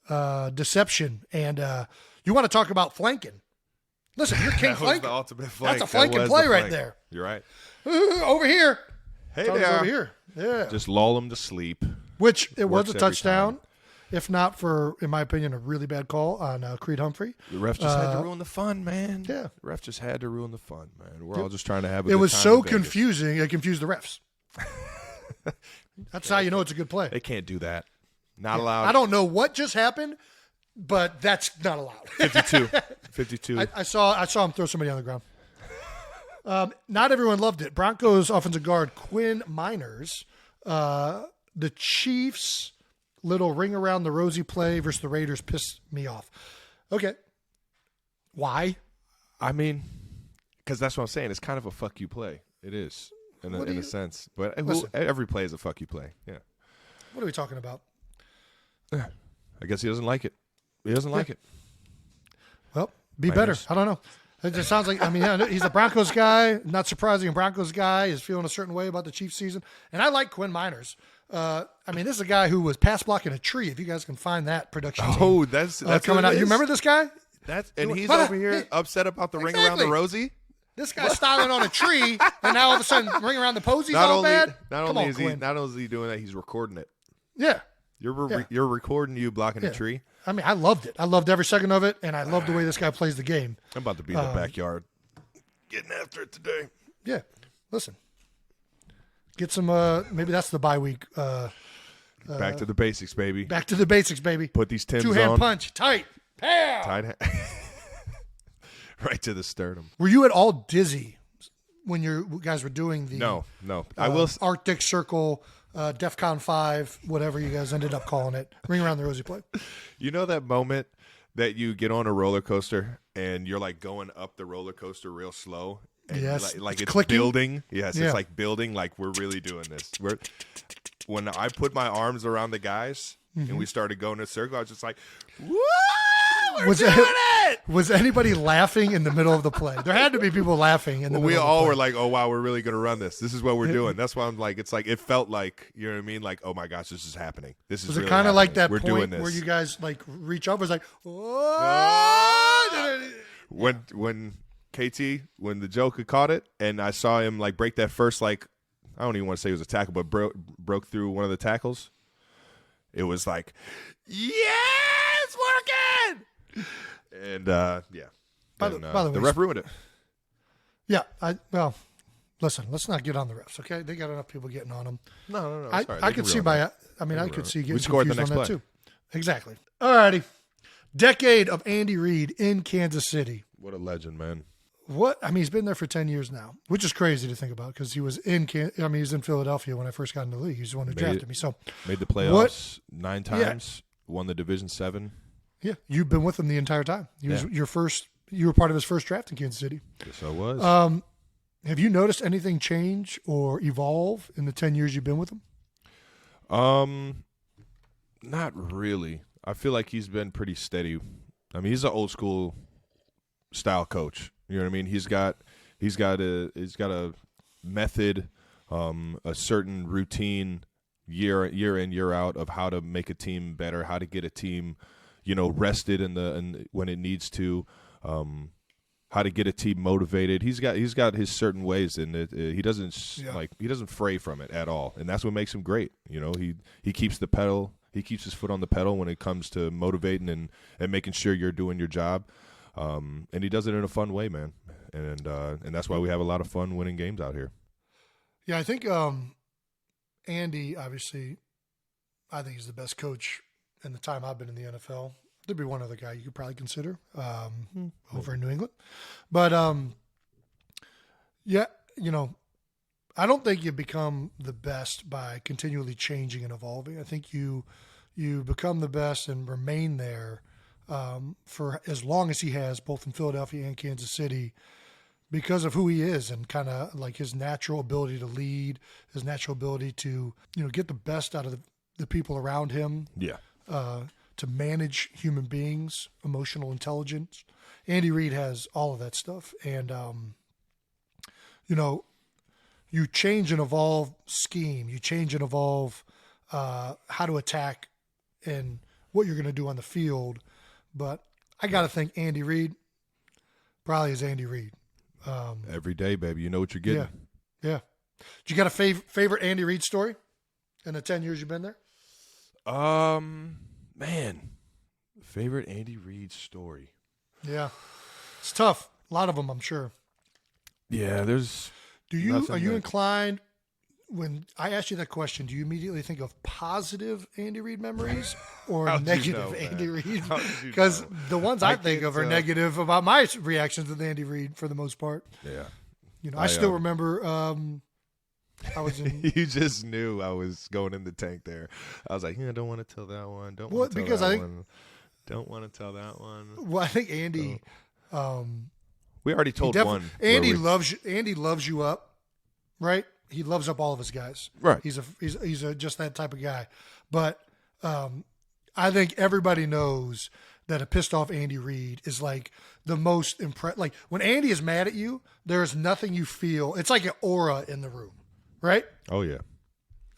[SPEAKER 1] deception. And you want to talk about flanking. Listen, you're king flanking.
[SPEAKER 2] The ultimate flank.
[SPEAKER 1] That's a flanking play right there.
[SPEAKER 2] You're right.
[SPEAKER 1] Over here.
[SPEAKER 2] Hey there.
[SPEAKER 1] Over here. Yeah.
[SPEAKER 2] Just lull them to sleep.
[SPEAKER 1] Which it was a
[SPEAKER 2] every
[SPEAKER 1] touchdown,
[SPEAKER 2] time.
[SPEAKER 1] If not for, in my opinion, a really bad call on Creed Humphrey.
[SPEAKER 2] The ref just had to ruin the fun, man.
[SPEAKER 1] Yeah.
[SPEAKER 2] The ref just had to ruin the fun, man. We're all just trying to have a good
[SPEAKER 1] It was
[SPEAKER 2] time
[SPEAKER 1] so
[SPEAKER 2] in Vegas.
[SPEAKER 1] confusing, it confused the refs. That's how you know it's a good play.
[SPEAKER 2] They can't do that. Not allowed.
[SPEAKER 1] I don't know what just happened, but that's not allowed.
[SPEAKER 2] 52.
[SPEAKER 1] I saw him throw somebody on the ground. Not everyone loved it. Broncos offensive guard Quinn Miners, the Chiefs' little ring around the Rosie play versus the Raiders pissed me off. Okay. Why?
[SPEAKER 2] I mean, because that's what I'm saying. It's kind of a fuck you play. It is, in a sense. But every play is a fuck you play. Yeah.
[SPEAKER 1] What are we talking about?
[SPEAKER 2] I guess he doesn't like it. He doesn't like it.
[SPEAKER 1] Well, be better. I don't know. It just sounds like, he's a Broncos guy. Not surprising, a Broncos guy is feeling a certain way about the Chiefs season. And I like Quinn Miners. This is a guy who was pass blocking a tree, if you guys can find that production team.
[SPEAKER 2] Oh, that's
[SPEAKER 1] coming out. You remember this guy?
[SPEAKER 2] He's over here upset about the ring around the Rosie?
[SPEAKER 1] This guy's styling on a tree, and now all of a sudden ring around the Posey's bad?
[SPEAKER 2] Not only is he doing that, he's recording it.
[SPEAKER 1] Yeah.
[SPEAKER 2] You're recording you blocking a tree?
[SPEAKER 1] I loved it. I loved every second of it, and I loved the way this guy plays the game.
[SPEAKER 2] I'm about to be in the backyard getting after it today.
[SPEAKER 1] Yeah. Listen. Get some, maybe that's the bye week.
[SPEAKER 2] Back to the basics, baby.
[SPEAKER 1] Back to the basics, baby.
[SPEAKER 2] Put these Timbs on.
[SPEAKER 1] Two-hand punch. Tight. Pow!
[SPEAKER 2] Tight. Right to the sternum.
[SPEAKER 1] Were you at all dizzy when you guys were doing the
[SPEAKER 2] No. I will
[SPEAKER 1] Arctic Circle, DEFCON 5, whatever you guys ended up calling it, ring around the Rosie play?
[SPEAKER 2] You know that moment that you get on a roller coaster and you're like going up the roller coaster real slow? And
[SPEAKER 1] yes.
[SPEAKER 2] Like it's
[SPEAKER 1] clicking?
[SPEAKER 2] building. Yes,
[SPEAKER 1] Yeah.
[SPEAKER 2] It's like building. Like we're really doing this. When I put my arms around the guys and we started going in a circle, I was just like, woo! We're doing it!
[SPEAKER 1] Was anybody laughing in the middle of the play? There had to be people laughing in the middle of the play.
[SPEAKER 2] We all were like, oh, wow, we're really going to run this. This is what we're doing. That's why I'm like, it's like, it felt like, you know what I mean? Like, oh my gosh, this is happening. This is
[SPEAKER 1] Was it
[SPEAKER 2] really
[SPEAKER 1] kind of like that
[SPEAKER 2] we're
[SPEAKER 1] point
[SPEAKER 2] doing this.
[SPEAKER 1] where you guys like reach up? It was like,
[SPEAKER 2] when KT, when the Joker caught it, and I saw him like break that first, like, I don't even want to say it was a tackle, but broke through one of the tackles. It was like, yeah, it's working. And
[SPEAKER 1] By the way,
[SPEAKER 2] the ref ruined it.
[SPEAKER 1] Yeah, listen, let's not get on the refs, okay? They got enough people getting on them.
[SPEAKER 2] No.
[SPEAKER 1] I could see I could see getting
[SPEAKER 2] scored the
[SPEAKER 1] confused on
[SPEAKER 2] next
[SPEAKER 1] that
[SPEAKER 2] play.
[SPEAKER 1] too. Exactly. All righty. Decade of Andy Reid in Kansas City.
[SPEAKER 2] What a legend, man.
[SPEAKER 1] He's been there for 10 years now, which is crazy to think about because he was he was in Philadelphia when I first got in the league. He's the one who drafted me. So
[SPEAKER 2] made the playoffs 9 times, won the Division 7.
[SPEAKER 1] Yeah, you've been with him the entire time. He was you were part of his first draft in Kansas City.
[SPEAKER 2] Yes, I was.
[SPEAKER 1] Have you noticed anything change or evolve in the 10 years you've been with him?
[SPEAKER 2] Not really. I feel like he's been pretty steady. He's an old school style coach. You know what I mean? He's got a method, a certain routine year in, year out of how to make a team better, how to get a team, rested and when it needs to, how to get a team motivated. He's got his certain ways, and he doesn't fray from it at all, and that's what makes him great. He keeps his foot on the pedal when it comes to motivating and making sure you're doing your job, and he does it in a fun way, man. And that's why we have a lot of fun winning games out here.
[SPEAKER 1] Yeah, I think Andy, obviously, I think he's the best coach in the time I've been in the NFL. There'd be one other guy you could probably consider over in New England. But, I don't think you become the best by continually changing and evolving. I think you become the best and remain there for as long as he has, both in Philadelphia and Kansas City, because of who he is and kind of like his natural ability to lead, his natural ability to, get the best out of the people around him.
[SPEAKER 2] Yeah.
[SPEAKER 1] To manage human beings, emotional intelligence. Andy Reid has all of that stuff. And, you change and evolve scheme. You change and evolve how to attack and what you're going to do on the field. But I got to think Andy Reid probably is Andy Reid.
[SPEAKER 2] Every day, baby. You know what you're getting.
[SPEAKER 1] Yeah. Did you got a favorite Andy Reid story in the 10 years you've been there?
[SPEAKER 2] Man, favorite Andy Reid story.
[SPEAKER 1] Yeah, it's tough. A lot of them, I'm sure.
[SPEAKER 2] Yeah, there's.
[SPEAKER 1] Are you inclined when I ask you that question? Do you immediately think of positive Andy Reid memories or negative Andy Reid? Because the ones I think of are negative about my reactions with Andy Reid for the most part.
[SPEAKER 2] Yeah,
[SPEAKER 1] I still remember. I was in.
[SPEAKER 2] You just knew I was going in the tank there. I was like, I don't want to tell that one. Don't want to tell that one. Don't want to tell that one.
[SPEAKER 1] Well, I think Andy.
[SPEAKER 2] We already told one.
[SPEAKER 1] Andy loves you up, right? He loves up all of his guys.
[SPEAKER 2] Right.
[SPEAKER 1] He's just that type of guy. But I think everybody knows that a pissed off Andy Reid is like the most like when Andy is mad at you, there is nothing you feel. It's like an aura in the room. Right?
[SPEAKER 2] Oh, yeah.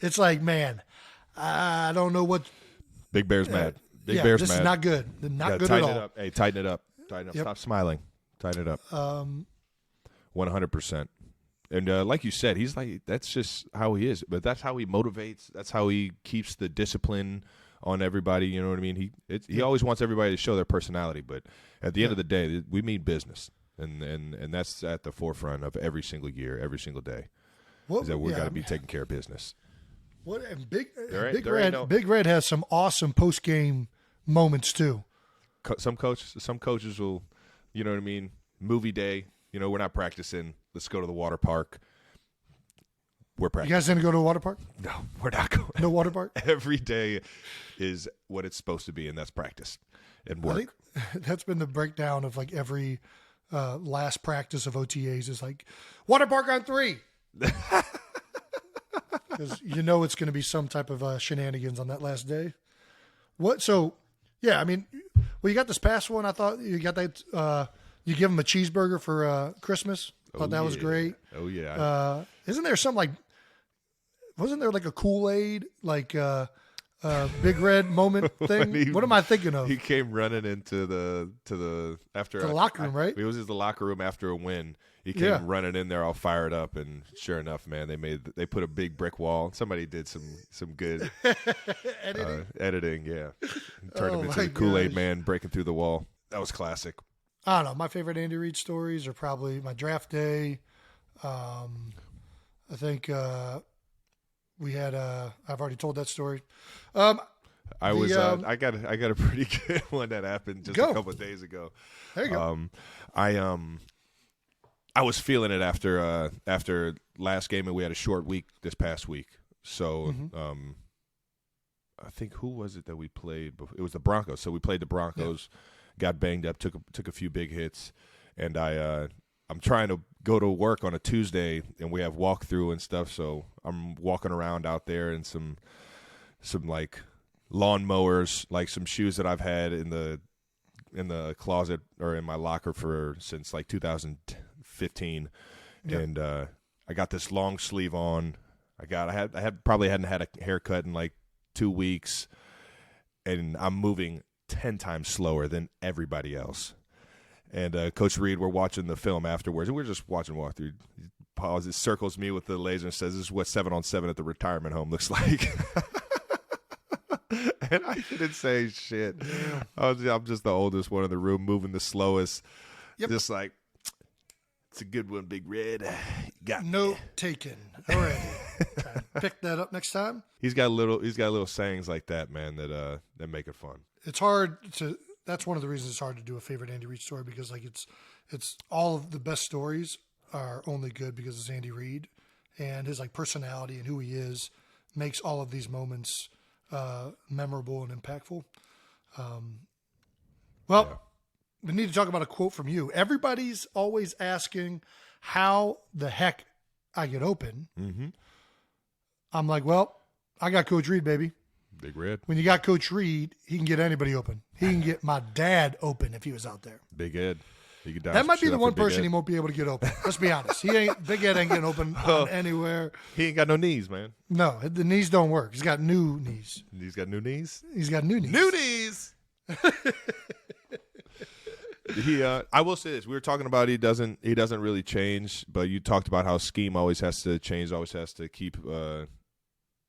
[SPEAKER 1] It's like, man, I don't know what.
[SPEAKER 2] Big Bear's mad. Big Bear's
[SPEAKER 1] this
[SPEAKER 2] mad.
[SPEAKER 1] Is not good. Not good at all.
[SPEAKER 2] Tighten it up. Hey, tighten it up. Tighten it up.
[SPEAKER 1] Yep.
[SPEAKER 2] Stop smiling. Tighten it up. 100%. And like you said, he's like, that's just how he is. But that's how he motivates. That's how he keeps the discipline on everybody. You know what I mean? He always wants everybody to show their personality. But at the end of the day, we mean business. And that's at the forefront of every single year, every single day. Is that we got to be taking care of business.
[SPEAKER 1] What and Big Red has some awesome post game moments too.
[SPEAKER 2] Some coaches will, you know what I mean. Movie day, we're not practicing. Let's go to the water park. We're practicing.
[SPEAKER 1] You guys didn't go to a water park?
[SPEAKER 2] No, we're not going.
[SPEAKER 1] No water park.
[SPEAKER 2] Every day is what it's supposed to be, and that's practice and work.
[SPEAKER 1] I think that's been the breakdown of like every last practice of OTAs is like water park on 3. Because it's going to be some type of shenanigans on that last day. What? So, yeah, I mean, well, you got this past one. I thought you got that. You give them a cheeseburger for Christmas. Thought that was great.
[SPEAKER 2] Oh yeah.
[SPEAKER 1] Isn't there some like? Wasn't there like a Kool-Aid like Big Red moment thing? What am I thinking of?
[SPEAKER 2] He came running into the after
[SPEAKER 1] the locker room, right?
[SPEAKER 2] It was the locker room after a win. He came running in there all fired up, and sure enough, man, they put a big brick wall. Somebody did some good editing, yeah. Turned him into the Kool-Aid man breaking through the wall. That was classic.
[SPEAKER 1] I don't know. My favorite Andy Reid stories are probably my draft day. I think we had. I've already told that story.
[SPEAKER 2] I got a pretty good one that happened just a couple of days ago.
[SPEAKER 1] There you go.
[SPEAKER 2] I was feeling it after last game, and we had a short week this past week. So I think who was it that we played? It was the Broncos. So we played the Broncos, got banged up, took a few big hits, and I'm trying to go to work on a Tuesday, and we have walkthrough and stuff. So I'm walking around out there in some like lawn mowers, like some shoes that I've had in the closet or in my locker since like 2015, and I got this long sleeve on. I probably hadn't had a haircut in like 2 weeks, and I'm moving 10 times slower than everybody else. And Coach Reid, we're watching the film afterwards, and we're just watching walkthrough. He pauses, circles me with the laser, and says, "This is what 7-on-7 at the retirement home looks like." And I didn't say shit. Yeah. I'm just the oldest one in the room, moving the slowest. Yep. Just like, it's a good one, Big Red. Got
[SPEAKER 1] note taken. All right. Try to pick that up next time.
[SPEAKER 2] He's got little sayings like that, man, that make it fun.
[SPEAKER 1] It's hard to. That's one of the reasons it's hard to do a favorite Andy Reid story, because like it's all of the best stories are only good because it's Andy Reid, and his like personality and who he is makes all of these moments memorable and impactful. We need to talk about a quote from you. Everybody's always asking how the heck I get open.
[SPEAKER 2] Mm-hmm.
[SPEAKER 1] I'm like, well, I got Coach Reid, baby.
[SPEAKER 2] Big Red.
[SPEAKER 1] When you got Coach Reid, he can get anybody open. He can get my dad open if he was out there.
[SPEAKER 2] Big Ed.
[SPEAKER 1] That might be the one person he won't be able to get open. Let's be honest. Big Ed ain't getting open anywhere.
[SPEAKER 2] He ain't got no knees, man.
[SPEAKER 1] No, the knees don't work. He's got new knees.
[SPEAKER 2] He's got new knees?
[SPEAKER 1] He's got new knees.
[SPEAKER 2] New knees! I will say this. We were talking about he doesn't really change, but you talked about how scheme always has to change, always has to keep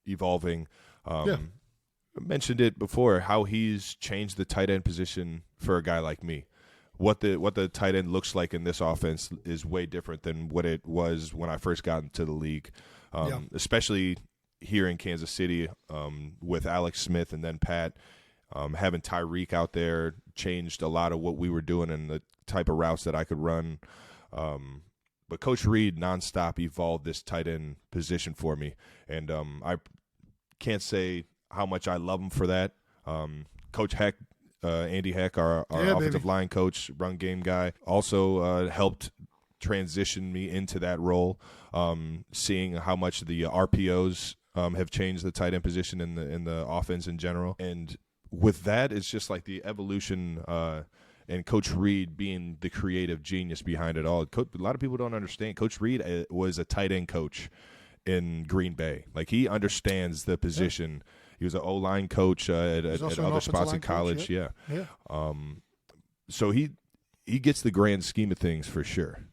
[SPEAKER 2] evolving. I mentioned it before, how he's changed the tight end position for a guy like me. What the tight end looks like in this offense is way different than what it was when I first got into the league, especially here in Kansas City with Alex Smith and then Pat. Having Tyreek out there changed a lot of what we were doing and the type of routes that I could run. But Coach Reid nonstop evolved this tight end position for me, and I can't say how much I love him for that. Coach Heck, Andy Heck, our offensive line coach, run game guy, also helped transition me into that role, seeing how much the RPOs have changed the tight end position in the offense in general. And with that, it's just like the evolution and Coach Reid being the creative genius behind it all. A lot of people don't understand. Coach Reid was a tight end coach in Green Bay. Like, he understands the position. Yeah. He was an O-line coach at other spots in college. Coach, yeah. So he gets the grand scheme of things for sure,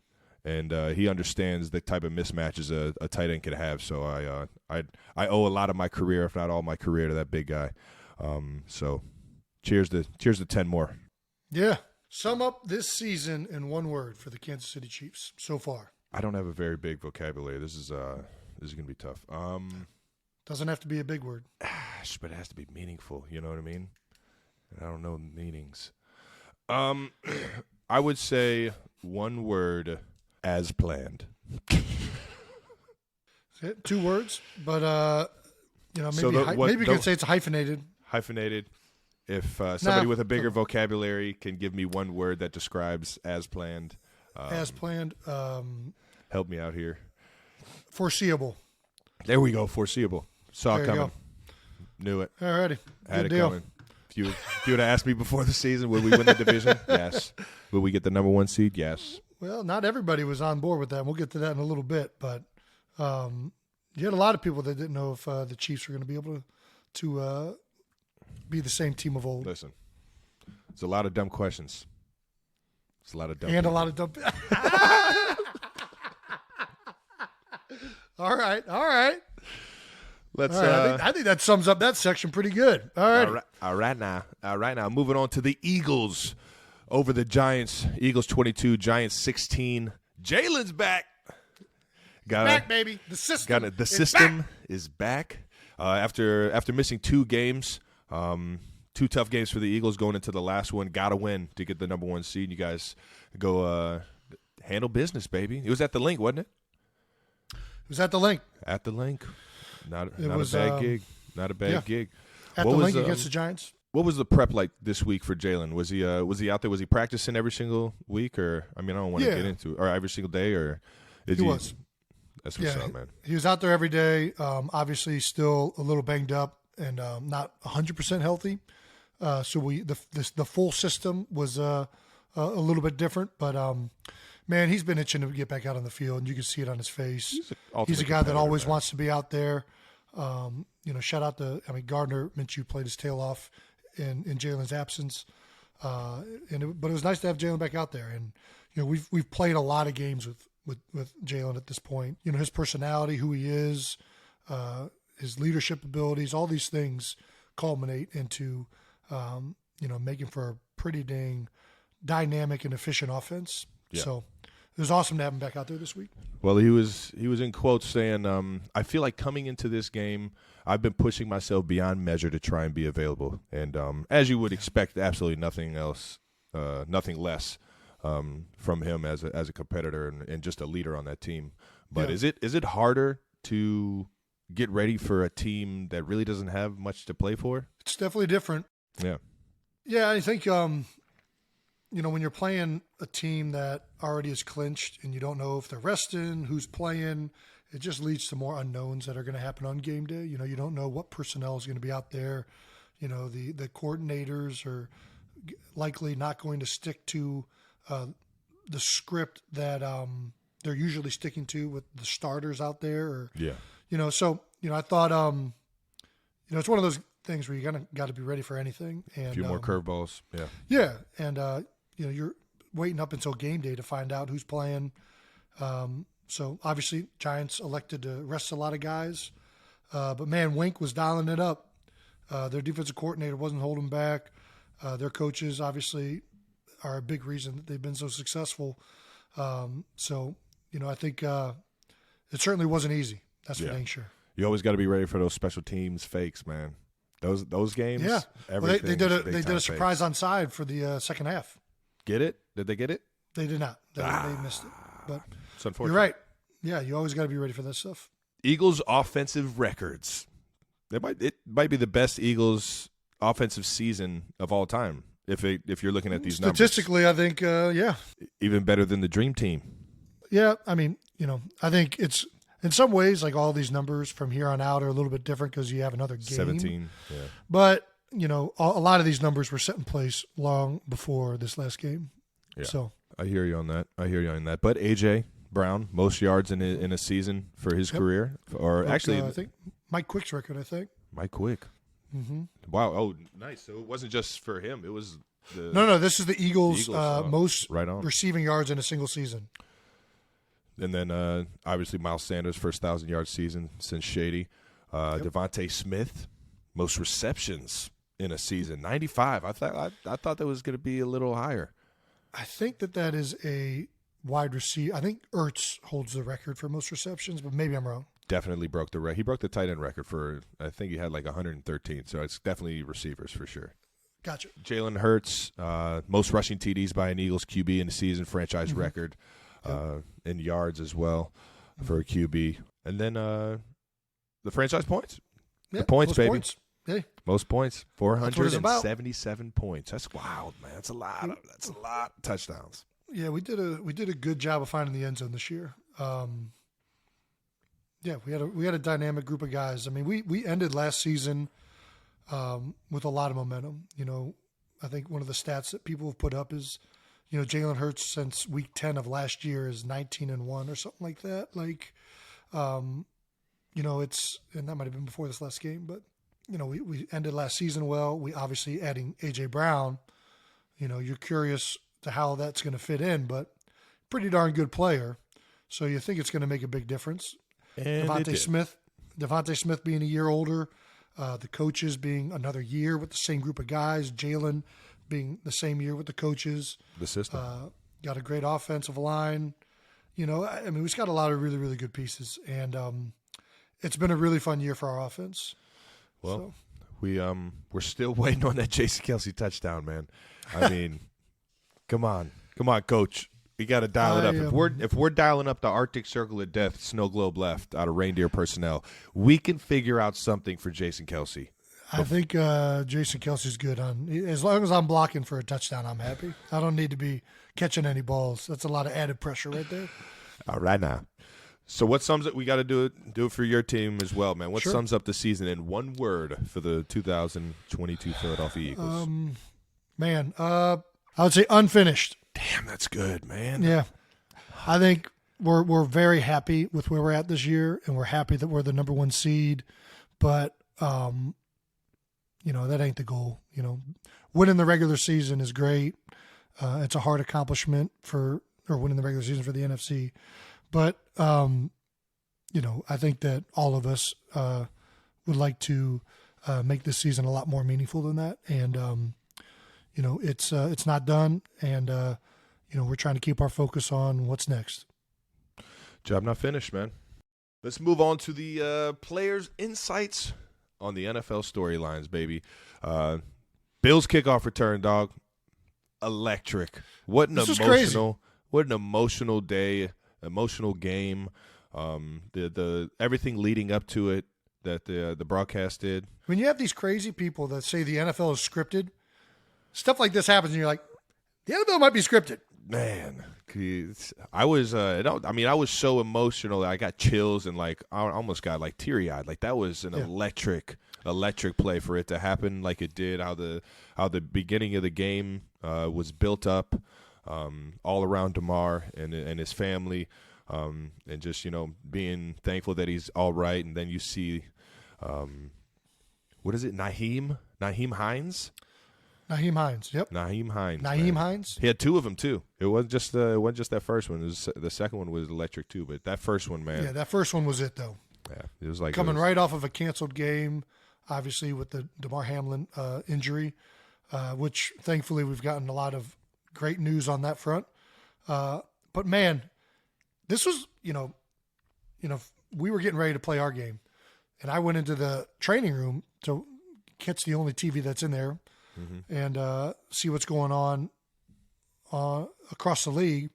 [SPEAKER 2] and he understands the type of mismatches a tight end can have. So I owe a lot of my career, if not all my career, to that big guy. So cheers to 10 more.
[SPEAKER 1] Yeah. Sum up this season in one word for the Kansas City Chiefs so far.
[SPEAKER 2] I don't have a very big vocabulary. This is going to be tough.
[SPEAKER 1] Doesn't have to be a big word.
[SPEAKER 2] But it has to be meaningful. You know what I mean? I don't know meanings. I would say one word: as planned.
[SPEAKER 1] 2 words, but maybe you could say it's hyphenated.
[SPEAKER 2] Hyphenated. If somebody with a bigger vocabulary can give me one word that describes as planned.
[SPEAKER 1] As planned.
[SPEAKER 2] Help me out here.
[SPEAKER 1] Foreseeable.
[SPEAKER 2] There we go. Foreseeable. Saw it coming. Knew it.
[SPEAKER 1] Alrighty.
[SPEAKER 2] Had it coming. If you would have asked me before the season, would we win the division? Yes. Would we get the number 1 seed? Yes.
[SPEAKER 1] Well, not everybody was on board with that. We'll get to that in a little bit, but you had a lot of people that didn't know if the Chiefs were going to be able to be the same team of old.
[SPEAKER 2] Listen, there's a lot of dumb questions. There's a lot of dumb.
[SPEAKER 1] And people. A lot of dumb. All right.
[SPEAKER 2] Let's.
[SPEAKER 1] I think that sums up that section pretty good.
[SPEAKER 2] All right now. Moving on to the Eagles over the Giants. Eagles 22, Giants 16. Jalen's back.
[SPEAKER 1] Back, baby. The system
[SPEAKER 2] is back. After missing 2 games, 2 tough games for the Eagles going into the last one. Got to win to get the number 1 seed. You guys go handle business, baby. It was at the Link, wasn't it?
[SPEAKER 1] It was at the Link.
[SPEAKER 2] At the Link. Not a bad gig. Not a bad gig.
[SPEAKER 1] At the Link against the Giants.
[SPEAKER 2] What was the prep like this week for Jalen? Was he out there? Was he practicing every single week, or I don't want to get into it, or every single day, or
[SPEAKER 1] he was.
[SPEAKER 2] That's what's up, man.
[SPEAKER 1] He was out there every day. Obviously, still a little banged up and not 100% healthy. So the full system was a little bit different, but man, he's been itching to get back out on the field, and you can see it on his face. He's a guy that always wants to be out there. Shout out to Gardner Minshew played his tail off in Jalen's absence, but it was nice to have Jalen back out there. And we've played a lot of games with Jalen at this point. His personality, who he is, his leadership abilities, all these things culminate into making for a pretty dang dynamic and efficient offense. Yeah. So it was awesome to have him back out there this week.
[SPEAKER 2] Well, he was in quotes saying, I feel like coming into this game, I've been pushing myself beyond measure to try and be available. And as you would expect, absolutely nothing else, nothing less from him as a competitor and just a leader on that team. But is it harder to get ready for a team that really doesn't have much to play for?
[SPEAKER 1] It's definitely different.
[SPEAKER 2] Yeah.
[SPEAKER 1] Yeah, I think when you're playing a team that already is clinched and you don't know if they're resting, who's playing, it just leads to more unknowns that are going to happen on game day. You don't know what personnel is going to be out there. The coordinators are likely not going to stick to the script that they're usually sticking to with the starters out there. I thought, it's one of those things where you got to be ready for anything. And,
[SPEAKER 2] a few more curveballs. Yeah.
[SPEAKER 1] Yeah. And, you're waiting up until game day to find out who's playing. So obviously Giants elected to rest a lot of guys. But man, Wink was dialing it up. Their defensive coordinator wasn't holding back. Their coaches obviously are a big reason that they've been so successful. I think it certainly wasn't easy. That's for dang sure.
[SPEAKER 2] You always got to be ready for those special teams fakes, man. Those games.
[SPEAKER 1] Yeah, they did a surprise onside for the second half.
[SPEAKER 2] Get it? Did they get it?
[SPEAKER 1] They did not. They missed it. But
[SPEAKER 2] it's unfortunate.
[SPEAKER 1] You're right. Yeah, you always got to be ready for that stuff.
[SPEAKER 2] Eagles offensive records. It might be the best Eagles offensive season of all time. If you're looking at these numbers.
[SPEAKER 1] Statistically, I think,
[SPEAKER 2] even better than the Dream Team.
[SPEAKER 1] Yeah, I think it's in some ways like all these numbers from here on out are a little bit different because you have another game.
[SPEAKER 2] 17, yeah.
[SPEAKER 1] But a lot of these numbers were set in place long before this last game.
[SPEAKER 2] Yeah.
[SPEAKER 1] So
[SPEAKER 2] I hear you on that. But A.J. Brown, most yards in a season for his career, or actually,
[SPEAKER 1] I think Mike Quick's record.
[SPEAKER 2] Mike Quick.
[SPEAKER 1] Mm-hmm.
[SPEAKER 2] Wow. Oh, nice. So it wasn't just for him. It was the
[SPEAKER 1] no. This is the Eagles' most
[SPEAKER 2] right on.
[SPEAKER 1] receiving yards in a single season.
[SPEAKER 2] And then obviously Miles Sanders' first 1,000-yard season since Shady. Devontae Smith, most receptions in a season, 95. I thought that was going to be a little higher.
[SPEAKER 1] I think that is a wide receiver. I think Ertz holds the record for most receptions, but maybe I'm wrong.
[SPEAKER 2] Definitely broke the record. He broke the tight end record for, I think he had like 113. So it's definitely receivers for sure.
[SPEAKER 1] Gotcha.
[SPEAKER 2] Jalen Hurts, most rushing TDs by an Eagles QB in the season, franchise record, in yards as well for a QB. And then the franchise points.
[SPEAKER 1] Yeah,
[SPEAKER 2] the points, baby.
[SPEAKER 1] Points. Hey.
[SPEAKER 2] Most points, 477 points. That's wild, man. That's a lot of touchdowns.
[SPEAKER 1] Yeah, we did a good job of finding the end zone this year. We had a dynamic group of guys. I mean, we ended last season with a lot of momentum. I think one of the stats that people have put up is, Jalen Hurts since week 10 of last year is 19-1 or something like that. It's, and that might have been before this last game, but we ended last season well. We obviously adding A.J. Brown. You're curious to how that's going to fit in, but pretty darn good player. So you think it's going to make a big difference.
[SPEAKER 2] And
[SPEAKER 1] Devontae Smith being a year older, the coaches being another year with the same group of guys, Jalen being the same year with the coaches.
[SPEAKER 2] The system.
[SPEAKER 1] Got a great offensive line. We've got a lot of really, really good pieces, and it's been a really fun year for our offense.
[SPEAKER 2] Well, we're still waiting on that Jason Kelce touchdown, man. I mean, come on, Coach. We got to dial it up. If we're dialing up the Arctic Circle of Death, snow globe left out of reindeer personnel, we can figure out something for Jason Kelce.
[SPEAKER 1] I think Jason Kelce's good on. As long as I'm blocking for a touchdown, I'm happy. I don't need to be catching any balls. That's a lot of added pressure right there.
[SPEAKER 2] All right now. So what sums it? We got to do it for your team as well, man. What
[SPEAKER 1] Sure.
[SPEAKER 2] sums up the season in one word for the 2022 Philadelphia Eagles?
[SPEAKER 1] I would say unfinished.
[SPEAKER 2] Damn, that's good, man.
[SPEAKER 1] Yeah, I think we're very happy with where we're at this year, and we're happy that we're the number 1 seed. But that ain't the goal. Winning the regular season is great. It's a hard accomplishment or winning the regular season for the NFC. But I think that all of us would like to make this season a lot more meaningful than that. And it's not done, and we're trying to keep our focus on what's next.
[SPEAKER 2] Job not finished, man. Let's move on to the players' insights on the NFL storylines, baby. Bills kickoff return, dog. Electric. What an emotional day, emotional game. The everything leading up to it that the broadcast did.
[SPEAKER 1] When you have these crazy people that say the NFL is scripted, stuff like this happens, and you're like, the NFL might be scripted.
[SPEAKER 2] Man, I was so emotional that I got chills and I almost got teary-eyed. That was an electric play for it to happen like it did. How the beginning of the game was built up all around DeMar and his family, and just being thankful that he's all right. And then you see, what is it, Nyheim Hines?
[SPEAKER 1] Nyheim Hines, yep.
[SPEAKER 2] Nyheim Hines.
[SPEAKER 1] Nyheim Hines.
[SPEAKER 2] He had 2 of them too. It wasn't just that first one. The second one was electric too, but that first one, man.
[SPEAKER 1] Yeah, that first one was it though.
[SPEAKER 2] Yeah, it was
[SPEAKER 1] coming right off of a canceled game, obviously with the DeMar Hamlin injury, which thankfully we've gotten a lot of great news on that front. But man, this was we were getting ready to play our game, and I went into the training room to catch the only TV that's in there. And see what's going on across the league.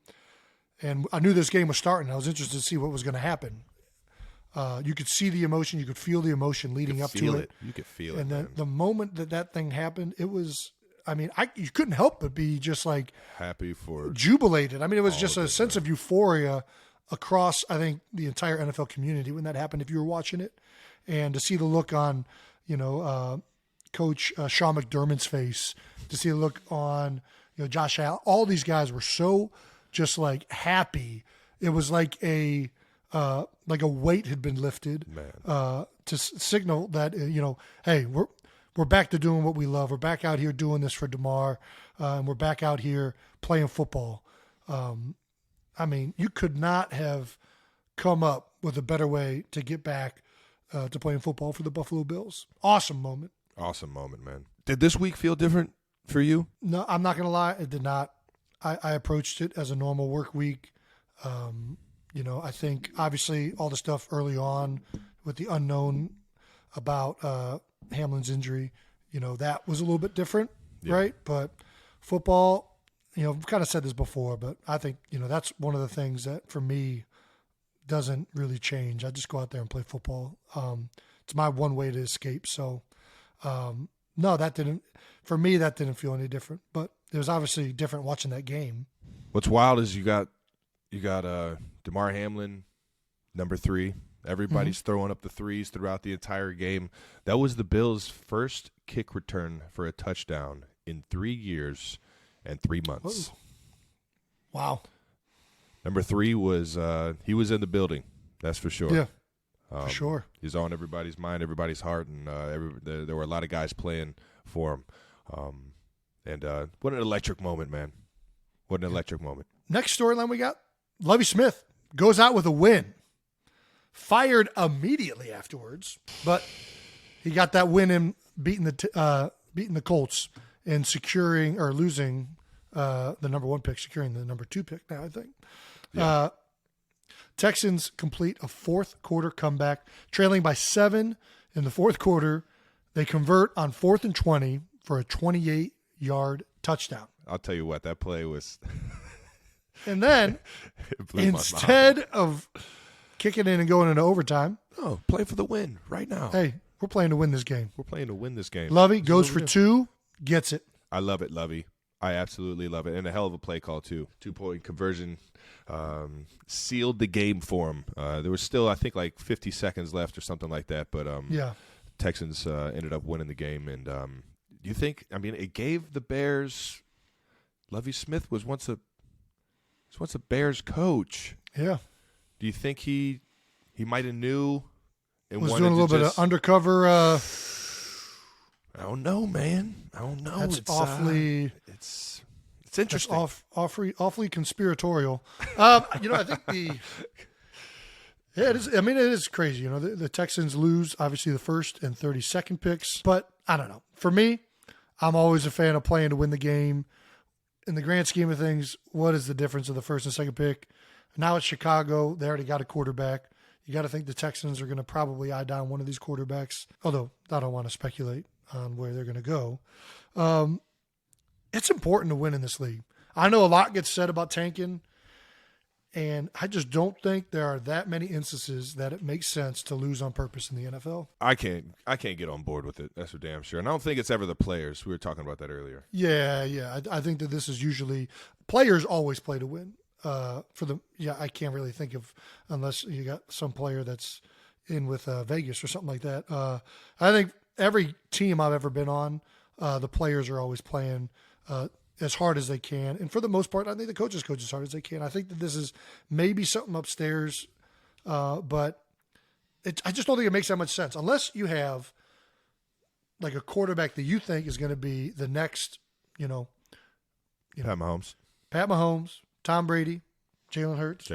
[SPEAKER 1] And I knew this game was starting. I was interested to see what was going to happen. You could see the emotion. You could feel the emotion leading up to it.
[SPEAKER 2] You could feel it.
[SPEAKER 1] And then
[SPEAKER 2] man.
[SPEAKER 1] the moment that thing happened, it was, you couldn't help but be just
[SPEAKER 2] happy for
[SPEAKER 1] jubilated. It was just a sense of euphoria across, I think, the entire NFL community when that happened, if you were watching it. And to see the look on, Coach Sean McDermott's face, to see a look on Josh Allen. All these guys were so just happy. It was like a weight had been lifted to signal that hey, we're back to doing what we love. We're back out here doing this for DeMar, and we're back out here playing football. You could not have come up with a better way to get back to playing football for the Buffalo Bills. Awesome moment.
[SPEAKER 2] Awesome moment, man. Did this week feel different for you?
[SPEAKER 1] No, I'm not going to lie. It did not. I approached it as a normal work week. I think obviously all the stuff early on with the unknown about Hamlin's injury, that was a little bit different, right? But football, I've kind of said this before, but I think, that's one of the things that for me doesn't really change. I just go out there and play football. It's my one way to escape. So, no, that didn't feel any different, but it was obviously different watching that game.
[SPEAKER 2] What's wild is you got DeMar Hamlin, number 3. Everybody's throwing up the threes throughout the entire game. That was the Bills' first kick return for a touchdown in 3 years and 3 months.
[SPEAKER 1] Whoa. Wow.
[SPEAKER 2] Number 3 was he was in the building. That's for sure.
[SPEAKER 1] Yeah. For sure.
[SPEAKER 2] He's on everybody's mind, everybody's heart, and there were a lot of guys playing for him. And what an electric moment, man. What an electric moment.
[SPEAKER 1] Next storyline we got, Lovie Smith goes out with a win. Fired immediately afterwards, but he got that win in beating the Colts and securing or losing the number 1 pick, securing the number 2 pick now, I think. Yeah. Texans complete a fourth quarter comeback, trailing by 7 in the fourth quarter. They convert on 4th and 20 for a 28-yard touchdown.
[SPEAKER 2] I'll tell you what, that play was.
[SPEAKER 1] And then instead of kicking in and going into overtime,
[SPEAKER 2] play for the win right now.
[SPEAKER 1] Hey, we're playing to win this game.
[SPEAKER 2] We're playing to win this game.
[SPEAKER 1] Lovie goes for 2, gets it.
[SPEAKER 2] I love it, Lovie. I absolutely love it. And a hell of a play call, too. 2-point conversion sealed the game for him. There was still, I think, like 50 seconds left or something like that. But Texans ended up winning the game. And you think, I mean, it gave the Bears – Lovie Smith was once a Bears coach.
[SPEAKER 1] Yeah. Do
[SPEAKER 2] you think he might have knew and
[SPEAKER 1] was
[SPEAKER 2] wanted
[SPEAKER 1] doing a little bit of undercover
[SPEAKER 2] I don't know, man. I don't know.
[SPEAKER 1] That's awfully.
[SPEAKER 2] It's interesting.
[SPEAKER 1] That's awfully conspiratorial. I think it is. I mean, it is crazy. The Texans lose obviously the first and 32nd picks, but I don't know. For me, I'm always a fan of playing to win the game. In the grand scheme of things, what is the difference of the first and second pick? Now it's Chicago. They already got a quarterback. You got to think the Texans are going to probably eye down one of these quarterbacks. Although I don't want to speculate on where they're going to go. It's important to win in this league. I know a lot gets said about tanking, and I just don't think there are that many instances that it makes sense to lose on purpose in the NFL.
[SPEAKER 2] I can't get on board with it. That's for damn sure. And I don't think it's ever the players. We were talking about that earlier.
[SPEAKER 1] Yeah. I think that this is usually players always play to win. I can't really think of unless you got some player that's in with Vegas or something like that. I think every team I've ever been on, the players are always playing as hard as they can. And for the most part, I think the coaches coach as hard as they can. I think that this is maybe something upstairs, but I just don't think it makes that much sense. Unless you have like a quarterback that you think is going to be the next,
[SPEAKER 2] Pat
[SPEAKER 1] Mahomes, Tom Brady, Jalen Hurts.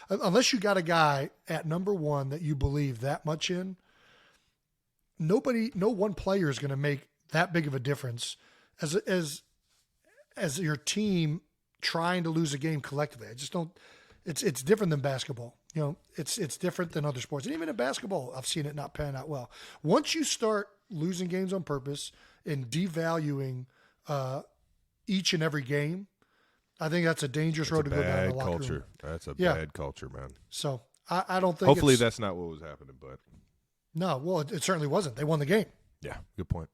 [SPEAKER 1] Unless you got a guy at number one that you believe that much in, no one player is going to make that big of a difference as your team trying to lose a game collectively. I just don't. It's different than basketball. It's different than other sports, and even in basketball, I've seen it not pan out well. Once you start losing games on purpose and devaluing each and every game, I think that's a dangerous road to go down in the locker room.
[SPEAKER 2] That's a bad culture, man.
[SPEAKER 1] So I don't think.
[SPEAKER 2] Hopefully, that's not what was happening, but.
[SPEAKER 1] No, well, it certainly wasn't. They won the game.
[SPEAKER 2] Yeah, good point.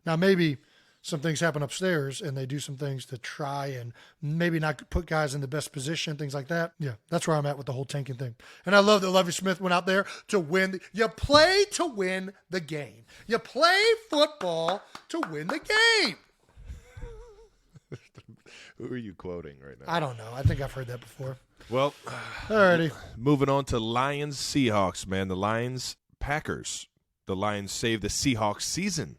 [SPEAKER 1] Now, maybe some things happen upstairs and they do some things to try and maybe not put guys in the best position, things like that. Yeah, that's where I'm at with the whole tanking thing. And I love that Lovie Smith went out there to win. You play to win the game. You play football to win the game.
[SPEAKER 2] Who are you quoting right now?
[SPEAKER 1] I don't know. I think I've heard that before.
[SPEAKER 2] Well,
[SPEAKER 1] alrighty.
[SPEAKER 2] Moving on to Lions Seahawks, man. The Lions Packers. The Lions saved the Seahawks season.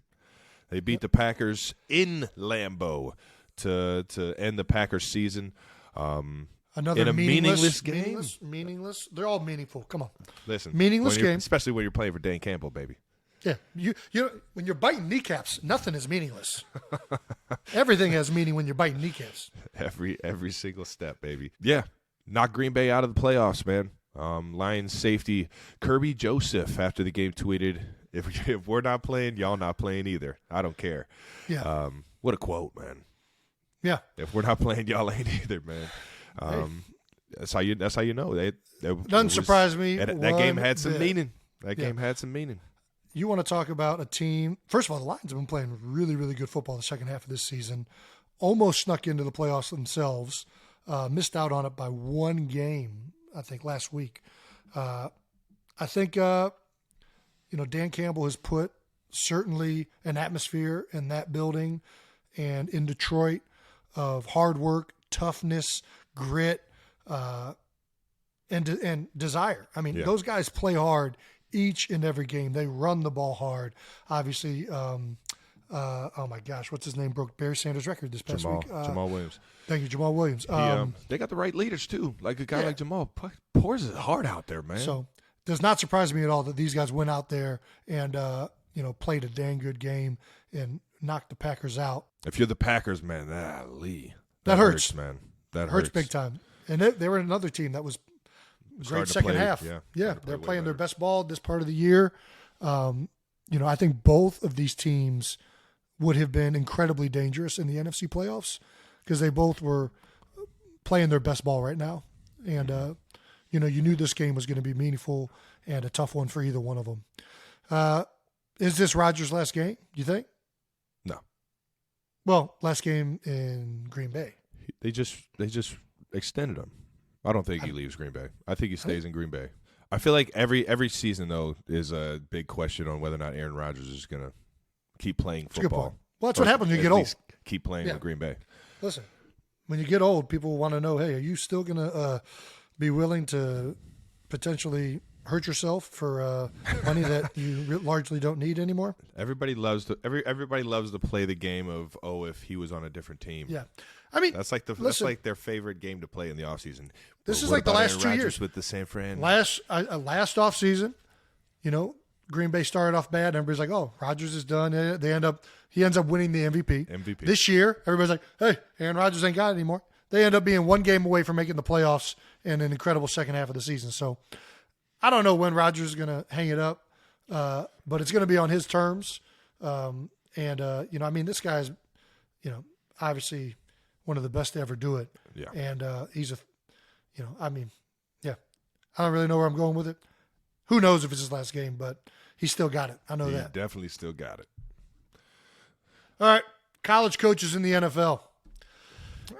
[SPEAKER 2] They beat the Packers in Lambeau to end the Packers season.
[SPEAKER 1] Another
[SPEAKER 2] in a meaningless game.
[SPEAKER 1] Meaningless. They're all meaningful. Come on.
[SPEAKER 2] Listen.
[SPEAKER 1] Meaningless game.
[SPEAKER 2] Especially when you're playing for Dan Campbell, baby.
[SPEAKER 1] Yeah. You when you're biting kneecaps, nothing is meaningless. Everything has meaning when you're biting kneecaps.
[SPEAKER 2] Every single step, baby. Yeah. Knocked Green Bay out of the playoffs, man. Lions safety Kirby Joseph after the game tweeted, if we're not playing, y'all not playing either. I don't care.
[SPEAKER 1] Yeah.
[SPEAKER 2] What a quote, man.
[SPEAKER 1] Yeah.
[SPEAKER 2] If we're not playing, y'all ain't either, man. That's how you know.
[SPEAKER 1] Doesn't surprise me.
[SPEAKER 2] That game had some meaning. That game had some meaning.
[SPEAKER 1] You want to talk about a team. First of all, the Lions have been playing really, really good football the second half of this season. Almost snuck into the playoffs themselves. Missed out on it by one game, I think, last week. I think, Dan Campbell has put certainly an atmosphere in that building and in Detroit of hard work, toughness, grit, and desire. I mean, those guys play hard each and every game. They run the ball hard. Obviously, oh my gosh, what's his name? Broke Barry Sanders' record this past week.
[SPEAKER 2] Jamal Williams.
[SPEAKER 1] Thank you, Jamal Williams.
[SPEAKER 2] They got the right leaders too. Like a guy like Jamal pours his heart out there, man.
[SPEAKER 1] So does not surprise me at all that these guys went out there and played a dang good game and knocked the Packers out.
[SPEAKER 2] If you're the Packers, man,
[SPEAKER 1] that hurts,
[SPEAKER 2] man. That
[SPEAKER 1] hurts big time. And they were another team that was great second half. Yeah, they're playing their best ball this part of the year. I think both of these teams would have been incredibly dangerous in the NFC playoffs because they both were playing their best ball right now. And, you knew this game was going to be meaningful and a tough one for either one of them. Is this Rodgers' last game, you think?
[SPEAKER 2] No.
[SPEAKER 1] Well, last game in Green Bay.
[SPEAKER 2] They just extended him. I don't think he leaves Green Bay. I think he stays in Green Bay. I feel like every season though is a big question on whether or not Aaron Rodgers is going to keep playing football.
[SPEAKER 1] Well, that's what happens when you get old.
[SPEAKER 2] Keep playing with Green Bay.
[SPEAKER 1] Listen, when you get old, people want to know, hey, are you still going to be willing to potentially hurt yourself for money that you largely don't need anymore?
[SPEAKER 2] Everybody loves to play the game of, oh, if he was on a different team.
[SPEAKER 1] Yeah. I mean,
[SPEAKER 2] that's like their favorite game to play in the offseason.
[SPEAKER 1] This is like the last 2 years
[SPEAKER 2] with the San Fran.
[SPEAKER 1] Last offseason, Green Bay started off bad. Everybody's like, "Oh, Rodgers is done." He ends up winning the MVP. This year, everybody's like, "Hey, Aaron Rodgers ain't got it anymore." They end up being one game away from making the playoffs and an incredible second half of the season. So, I don't know when Rodgers is going to hang it up, but it's going to be on his terms. This guy's, obviously one of the best to ever do it.
[SPEAKER 2] Yeah.
[SPEAKER 1] And he's I don't really know where I'm going with it. Who knows if it's his last game, but he still got it. I know that.
[SPEAKER 2] He definitely still got it.
[SPEAKER 1] All right. College coaches in the NFL.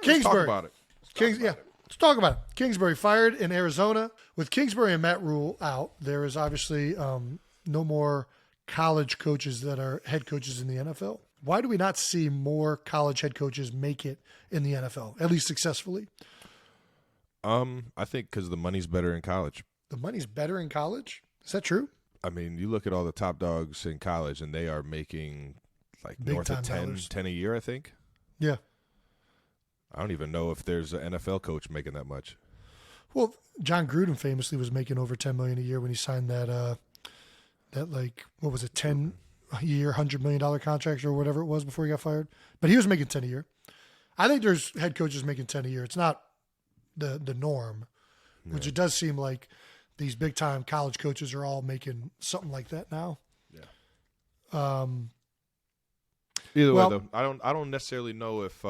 [SPEAKER 1] Kingsbury. Let's talk about it. Kingsbury fired in Arizona. With Kingsbury and Matt Rule out, there is obviously no more college coaches that are head coaches in the NFL. Why do we not see more college head coaches make it in the NFL, at least successfully?
[SPEAKER 2] I think because the money's better in college.
[SPEAKER 1] The money's better in college? Is that true?
[SPEAKER 2] I mean, you look at all the top dogs in college, and they are making like
[SPEAKER 1] Big
[SPEAKER 2] north of
[SPEAKER 1] $10.
[SPEAKER 2] 10 a year, I think.
[SPEAKER 1] Yeah.
[SPEAKER 2] I don't even know if there's an NFL coach making that much.
[SPEAKER 1] Well, John Gruden famously was making over $10 million a year when he signed that 10-year, $100 million contract or whatever it was before he got fired. But he was making 10 a year. I think there's head coaches making 10 a year. It's not the norm, which it does seem like these big time college coaches are all making something like that now.
[SPEAKER 2] Yeah. Either way, though, I don't necessarily know if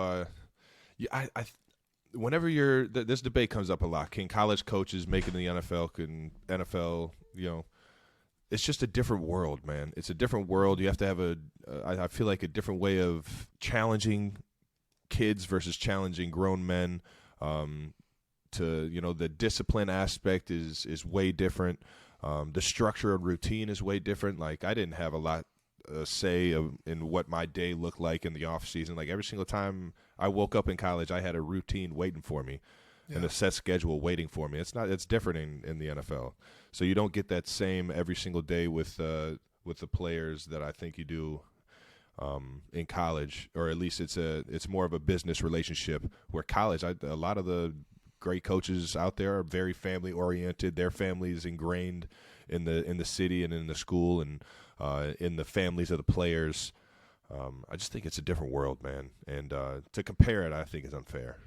[SPEAKER 2] whenever this debate comes up a lot, can college coaches make it in the NFL? Can NFL, it's just a different world, man. It's a different world. You have to have I feel like a different way of challenging kids versus challenging grown men. The discipline aspect is way different. The structure and routine is way different. Like I didn't have a lot say in what my day looked like in the off season. Like every single time I woke up in college, I had a routine waiting for me and a set schedule waiting for me. It's different in the NFL. So you don't get that same every single day with the players that I think you do in college, or at least it's more of a business relationship. Where college, a lot of the great coaches out there are very family oriented. Their family is ingrained in the city and in the school and in the families of the players. I just think it's a different world, man. And to compare it, I think is unfair.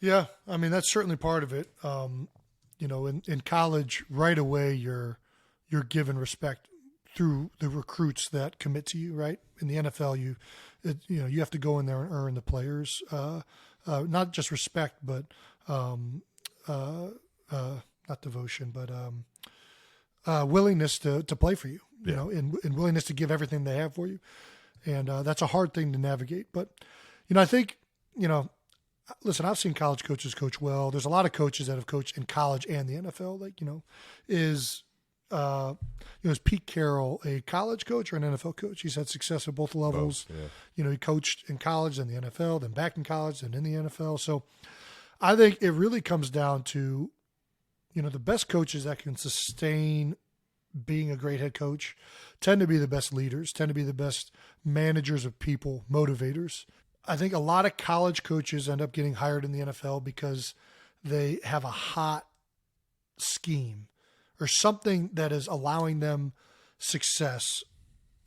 [SPEAKER 1] Yeah, I mean that's certainly part of it. In college, right away you're given respect through the recruits that commit to you. Right in the NFL, you have to go in there and earn the players. Not just respect, but not devotion, but willingness to play for you, and willingness to give everything they have for you. And that's a hard thing to navigate. But, I think, listen, I've seen college coaches coach well. There's a lot of coaches that have coached in college and the NFL. Like, is Pete Carroll a college coach or an NFL coach? He's had success at both levels.
[SPEAKER 2] Both, yeah.
[SPEAKER 1] He coached in college, then the NFL, then back in college, then in the NFL. So I think it really comes down to, the best coaches that can sustain being a great head coach tend to be the best leaders, tend to be the best managers of people, motivators. I think a lot of college coaches end up getting hired in the NFL because they have a hot scheme or something that is allowing them success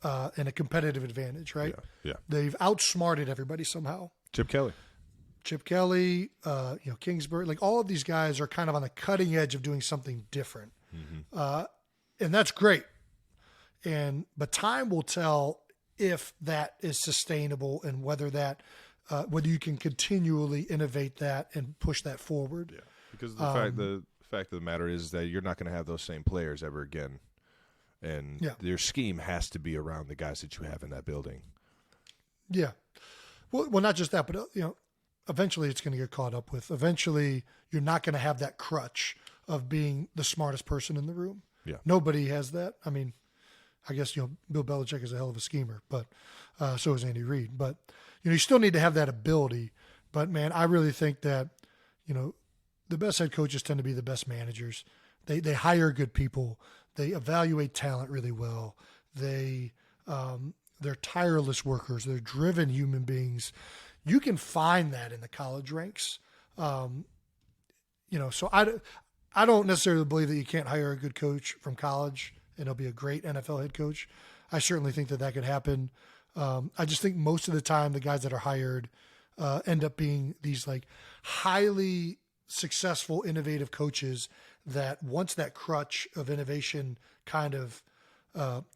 [SPEAKER 1] and a competitive advantage, right?
[SPEAKER 2] Yeah.
[SPEAKER 1] They've outsmarted everybody somehow.
[SPEAKER 2] Chip Kelly,
[SPEAKER 1] Kingsbury, like all of these guys are kind of on the cutting edge of doing something different. Mm-hmm. And that's great. But time will tell if that is sustainable and whether whether you can continually innovate that and push that forward.
[SPEAKER 2] Yeah. Because the fact of the matter is that you're not going to have those same players ever again. And your scheme has to be around the guys that you have in that building.
[SPEAKER 1] Yeah. Well, not just that, but eventually it's going to get caught up with. Eventually, you're not going to have that crutch of being the smartest person in the room.
[SPEAKER 2] Yeah.
[SPEAKER 1] Nobody has that. I mean, I guess, Bill Belichick is a hell of a schemer, but so is Andy Reid. But, you still need to have that ability. But, man, I really think that, the best head coaches tend to be the best managers. They hire good people. They evaluate talent really well. They're tireless workers. They're driven human beings. You can find that in the college ranks. So I don't necessarily believe that you can't hire a good coach from college and he'll be a great NFL head coach. I certainly think that could happen. I just think most of the time the guys that are hired end up being these like highly successful, innovative coaches that once that crutch of innovation kind of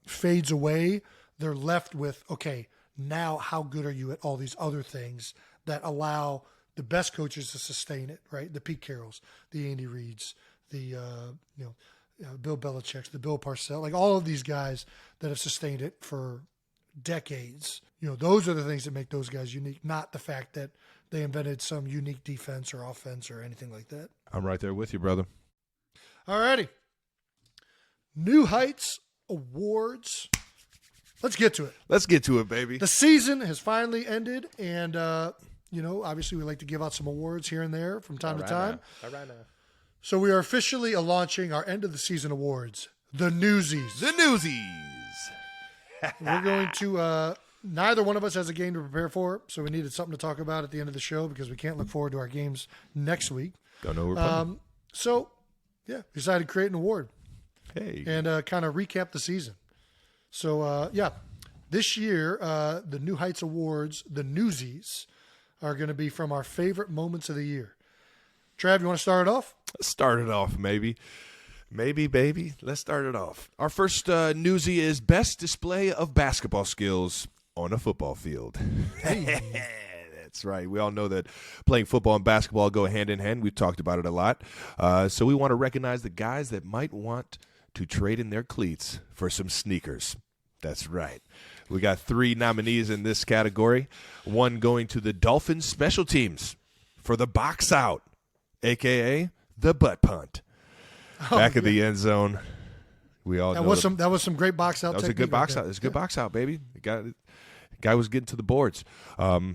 [SPEAKER 1] fades away, they're left with, okay, now how good are you at all these other things that allow the best coaches to sustain it, right? The Pete Carrolls, the Andy Reids, the Bill Belichick's, the Bill Parcells, like all of these guys that have sustained it for decades. Those are the things that make those guys unique, not the fact that they invented some unique defense or offense or anything like that.
[SPEAKER 2] I'm right there with you, brother.
[SPEAKER 1] All righty. New Heights Awards. Let's get to it.
[SPEAKER 2] Let's get to it, baby.
[SPEAKER 1] The season has finally ended, and, obviously we like to give out some awards here and there from time to time.
[SPEAKER 2] All right now.
[SPEAKER 1] So we are officially launching our end of the season awards, the Newsies.
[SPEAKER 2] The Newsies.
[SPEAKER 1] We're going to, neither one of us has a game to prepare for, so we needed something to talk about at the end of the show because we can't look forward to our games next week.
[SPEAKER 2] Don't know where we're putting.
[SPEAKER 1] So, we decided to create an award.
[SPEAKER 2] Hey.
[SPEAKER 1] And kind of recap the season. So, this year, the New Heights Awards, the Newsies, are going to be from our favorite moments of the year. Trav, you want to start it off?
[SPEAKER 2] Let's start it off, maybe. Maybe, baby. Let's start it off. Our first newsie is best display of basketball skills on a football field.
[SPEAKER 1] Hey.
[SPEAKER 2] That's right. We all know that playing football and basketball go hand in hand. We've talked about it a lot. So we want to recognize the guys that might want to trade in their cleats for some sneakers. That's right. We got 3 nominees in this category. One going to the Dolphins special teams for the box out, a.k.a. the butt punt. Back of the end zone. We all know
[SPEAKER 1] that was some great box out.
[SPEAKER 2] That was a good box out. It was a good box out, baby. The guy was getting to the boards.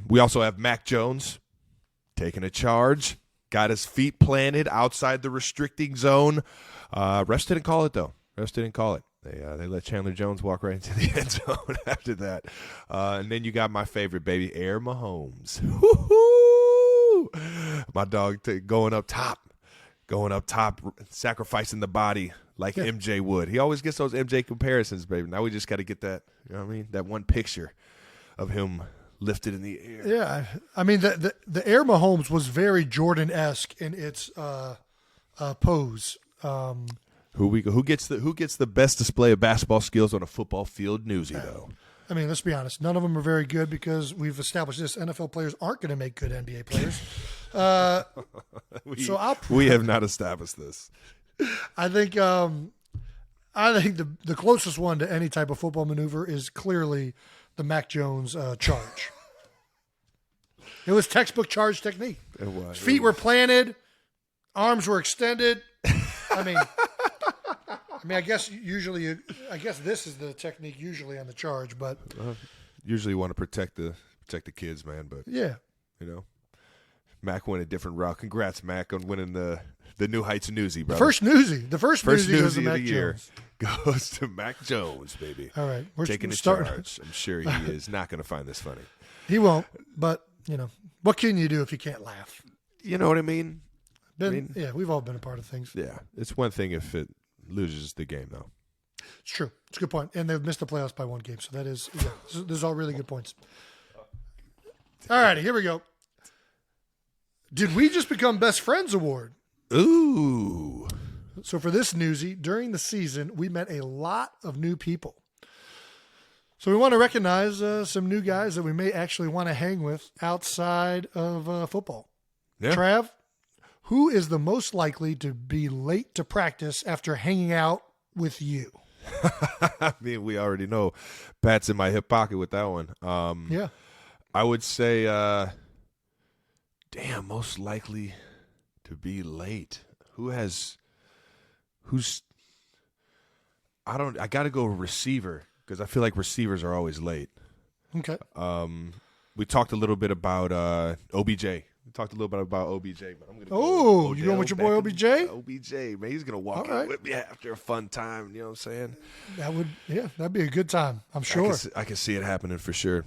[SPEAKER 2] We also have Mac Jones taking a charge. Got his feet planted outside the restricting zone. Refs didn't call it, though. Refs didn't call it. They let Chandler Jones walk right into the end zone after that. And then you got my favorite, baby, Air Mahomes. Woo-hoo! My dog going up top, sacrificing the body like MJ would. He always gets those MJ comparisons, baby. Now we just got to get that, that one picture of him lifted in the air.
[SPEAKER 1] Yeah, I mean, the Air Mahomes was very Jordan-esque in its pose.
[SPEAKER 2] Who gets the best display of basketball skills on a football field, Newsy, though?
[SPEAKER 1] I mean, let's be honest. None of them are very good because we've established this. NFL players aren't going to make good NBA players.
[SPEAKER 2] We have not established this.
[SPEAKER 1] I think the closest one to any type of football maneuver is clearly the Mac Jones charge. It was textbook charge technique.
[SPEAKER 2] It was.
[SPEAKER 1] Feet were planted, arms were extended. I mean, I guess this is the technique usually on the charge, but
[SPEAKER 2] usually you want to protect the kids, man. But
[SPEAKER 1] yeah,
[SPEAKER 2] Mac went a different route. Congrats, Mac, on winning the New Heights Newsy, brother.
[SPEAKER 1] The first newsy goes to Mac Jones.
[SPEAKER 2] Goes to Mac Jones, baby.
[SPEAKER 1] All right,
[SPEAKER 2] we're taking a charge. I'm sure he is not going to find this funny.
[SPEAKER 1] He won't, but what can you do if you can't laugh?
[SPEAKER 2] You know what I mean?
[SPEAKER 1] We've all been a part of things.
[SPEAKER 2] Yeah, it's one thing if it loses the game, though.
[SPEAKER 1] It's true. It's a good point. And they've missed the playoffs by one game, so that is, those are all really good points. All righty, here we go. Did we just become best friends award?
[SPEAKER 2] Ooh.
[SPEAKER 1] So for this newsy, during the season, we met a lot of new people. So we want to recognize some new guys that we may actually want to hang with outside of football.
[SPEAKER 2] Yeah.
[SPEAKER 1] Trav, who is the most likely to be late to practice after hanging out with you?
[SPEAKER 2] I mean, we already know Pat's in my hip pocket with that one.
[SPEAKER 1] Yeah.
[SPEAKER 2] I would say, most likely to be late. I got to go receiver because I feel like receivers are always late.
[SPEAKER 1] Okay.
[SPEAKER 2] We talked a little bit about OBJ. But I'm going to
[SPEAKER 1] go. You going with your boy OBJ?
[SPEAKER 2] OBJ, man. He's going to walk
[SPEAKER 1] right.
[SPEAKER 2] in with me after a fun time. You know what I'm saying?
[SPEAKER 1] That'd be a good time. I'm sure.
[SPEAKER 2] I can see it happening for sure.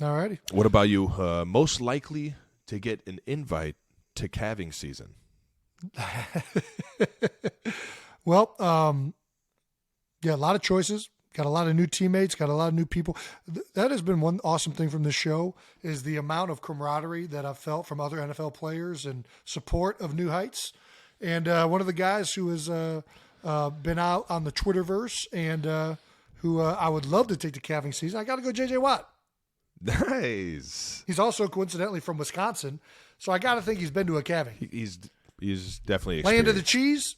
[SPEAKER 1] All righty.
[SPEAKER 2] What about you? Most likely to get an invite to calving season?
[SPEAKER 1] Well, a lot of choices. Got a lot of new teammates, got a lot of new people. That has been one awesome thing from this show is the amount of camaraderie that I've felt from other NFL players and support of New Heights. And one of the guys who has been out on the Twitterverse and who I would love to take to calving season, I got to go J.J. Watt.
[SPEAKER 2] Nice.
[SPEAKER 1] He's also coincidentally from Wisconsin, so I got to think he's been to a calving.
[SPEAKER 2] He's definitely experienced.
[SPEAKER 1] Land of the cheese?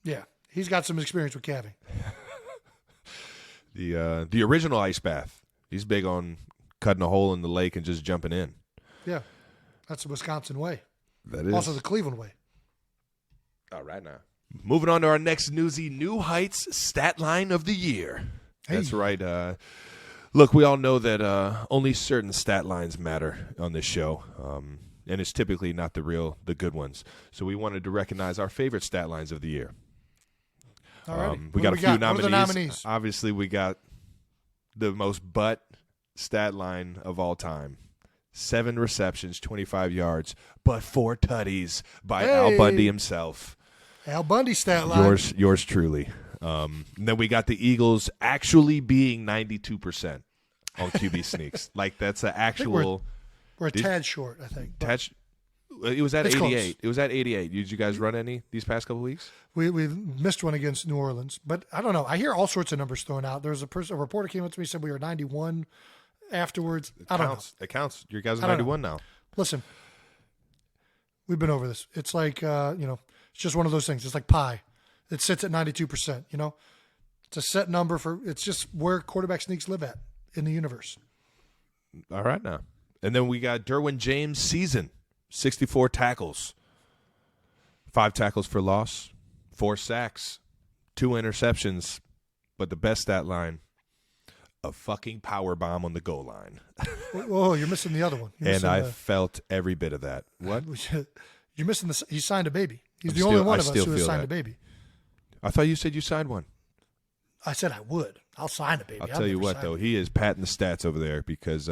[SPEAKER 1] Yeah, he's got some experience with calving.
[SPEAKER 2] The original ice bath. He's big on cutting a hole in the lake and just jumping in.
[SPEAKER 1] Yeah, that's the Wisconsin way.
[SPEAKER 2] That is.
[SPEAKER 1] Also the Cleveland way.
[SPEAKER 2] All right now. Moving on to our next newsie, New Heights stat line of the year. Hey. That's right. Look, we all know that only certain stat lines matter on this show, and it's typically not the good ones. So we wanted to recognize our favorite stat lines of the year. We got a few nominees.
[SPEAKER 1] What are the nominees.
[SPEAKER 2] Obviously, we got the most butt stat line of all time. 7 receptions, 25 yards, but 4 tutties by Al Bundy himself.
[SPEAKER 1] Al Bundy stat line.
[SPEAKER 2] Yours truly. And then we got the Eagles actually being 92% on QB sneaks. Like, that's an actual.
[SPEAKER 1] We're a tad short, I think.
[SPEAKER 2] It was at 88.
[SPEAKER 1] Close.
[SPEAKER 2] It was at 88. Did you guys run any these past couple weeks?
[SPEAKER 1] We missed one against New Orleans, but I don't know. I hear all sorts of numbers thrown out. There's a reporter came up to me and said we were 91 afterwards. I don't know.
[SPEAKER 2] It counts. Your guys are 91 now.
[SPEAKER 1] Listen, we've been over this. It's like it's just one of those things. It's like pi. It sits at 92%. It's a set number it's just where quarterback sneaks live at in the universe.
[SPEAKER 2] All right now, and then we got Derwin James' season. 64 tackles, 5 tackles for loss, 4 sacks, 2 interceptions, but the best stat line, a fucking power bomb on the goal line.
[SPEAKER 1] Oh, you're missing the other one.
[SPEAKER 2] I felt every bit of that. What?
[SPEAKER 1] You're missing he signed a baby. He's the only one of us who has signed a baby.
[SPEAKER 2] I thought you said you signed one.
[SPEAKER 1] I said I would. I'll sign a baby.
[SPEAKER 2] I'll tell you what, though. He is patting the stats over there because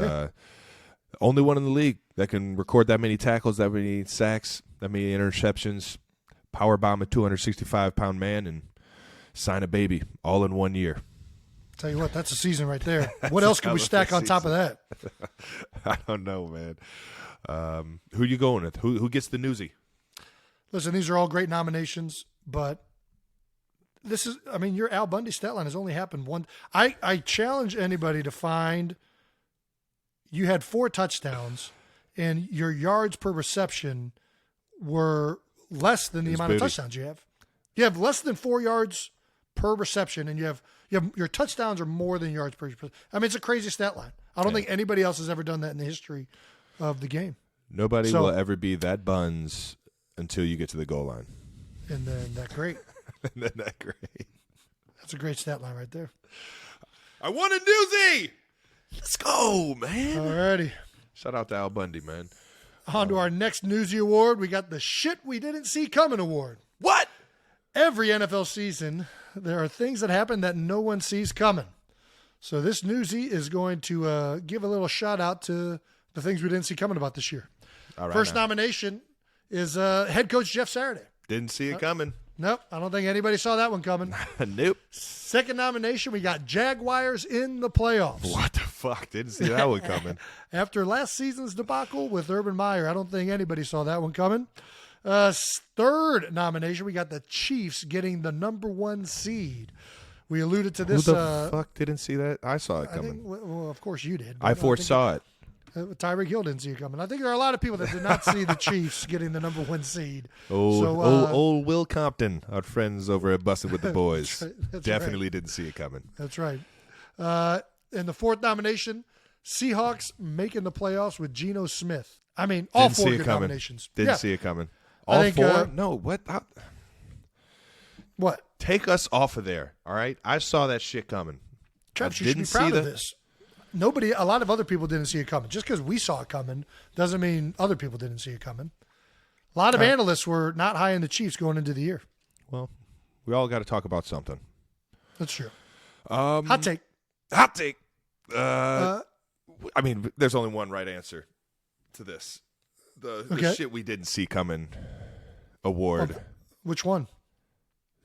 [SPEAKER 2] only one in the league that can record that many tackles, that many sacks, that many interceptions, power bomb a 265-pound man, and sign a baby all in 1 year.
[SPEAKER 1] Tell you what, that's a season right there. What else can we stack on top of that?
[SPEAKER 2] I don't know, man. Who you going with? Who gets the newsie?
[SPEAKER 1] Listen, these are all great nominations, but your Al Bundy stat line has only happened one. I challenge anybody to find you had 4 touchdowns and your yards per reception were less than the amount of touchdowns you have. You have less than 4 yards per reception, and you have your touchdowns are more than yards per. I mean, it's a crazy stat line. I don't think anybody else has ever done that in the history of the game.
[SPEAKER 2] Nobody will ever be that buns until you get to the goal line.
[SPEAKER 1] And then that great. That's a great stat line right there.
[SPEAKER 2] I want a newsie. Let's go, man.
[SPEAKER 1] Alrighty.
[SPEAKER 2] Shout out to Al Bundy, man.
[SPEAKER 1] On to our next newsie award. We got the Shit We Didn't See Coming award.
[SPEAKER 2] What?
[SPEAKER 1] Every NFL season, there are things that happen that no one sees coming. So this newsie is going to give a little shout out to the things we didn't see coming about this year.
[SPEAKER 2] All right,
[SPEAKER 1] First nomination is head coach Jeff Saturday.
[SPEAKER 2] Didn't see it coming.
[SPEAKER 1] Nope, I don't think anybody saw that one coming.
[SPEAKER 2] Nope.
[SPEAKER 1] Second nomination, we got Jaguars in the playoffs.
[SPEAKER 2] What the fuck? Didn't see that one coming.
[SPEAKER 1] After last season's debacle with Urban Meyer, I don't think anybody saw that one coming. Third nomination, we got the Chiefs getting the number 1 seed. We alluded to this.
[SPEAKER 2] Who the fuck didn't see that? I saw it coming.
[SPEAKER 1] Well, of course you did.
[SPEAKER 2] I foresaw it.
[SPEAKER 1] Tyreek Hill didn't see it coming. I think there are a lot of people that did not see the Chiefs getting the number 1 seed.
[SPEAKER 2] Old Will Compton, our friends over at Bustin' with the Boys,
[SPEAKER 1] that's
[SPEAKER 2] definitely didn't see it coming.
[SPEAKER 1] That's right. And the fourth nomination, Seahawks making the playoffs with Geno Smith. I mean, all
[SPEAKER 2] Didn't
[SPEAKER 1] four
[SPEAKER 2] see it
[SPEAKER 1] good
[SPEAKER 2] coming.
[SPEAKER 1] nominations.
[SPEAKER 2] Didn't see it coming. All
[SPEAKER 1] think,
[SPEAKER 2] four? No, what?
[SPEAKER 1] What?
[SPEAKER 2] Take us off of there, all right? I saw that shit coming.
[SPEAKER 1] Travis, you should be proud of this. A lot of other people didn't see it coming. Just because we saw it coming doesn't mean other people didn't see it coming. A lot of analysts were not high in the Chiefs going into the year.
[SPEAKER 2] Well, we all got to talk about something.
[SPEAKER 1] That's true. Hot take.
[SPEAKER 2] Hot take. I mean, there's only one right answer to this. The shit we didn't see coming award.
[SPEAKER 1] Which one?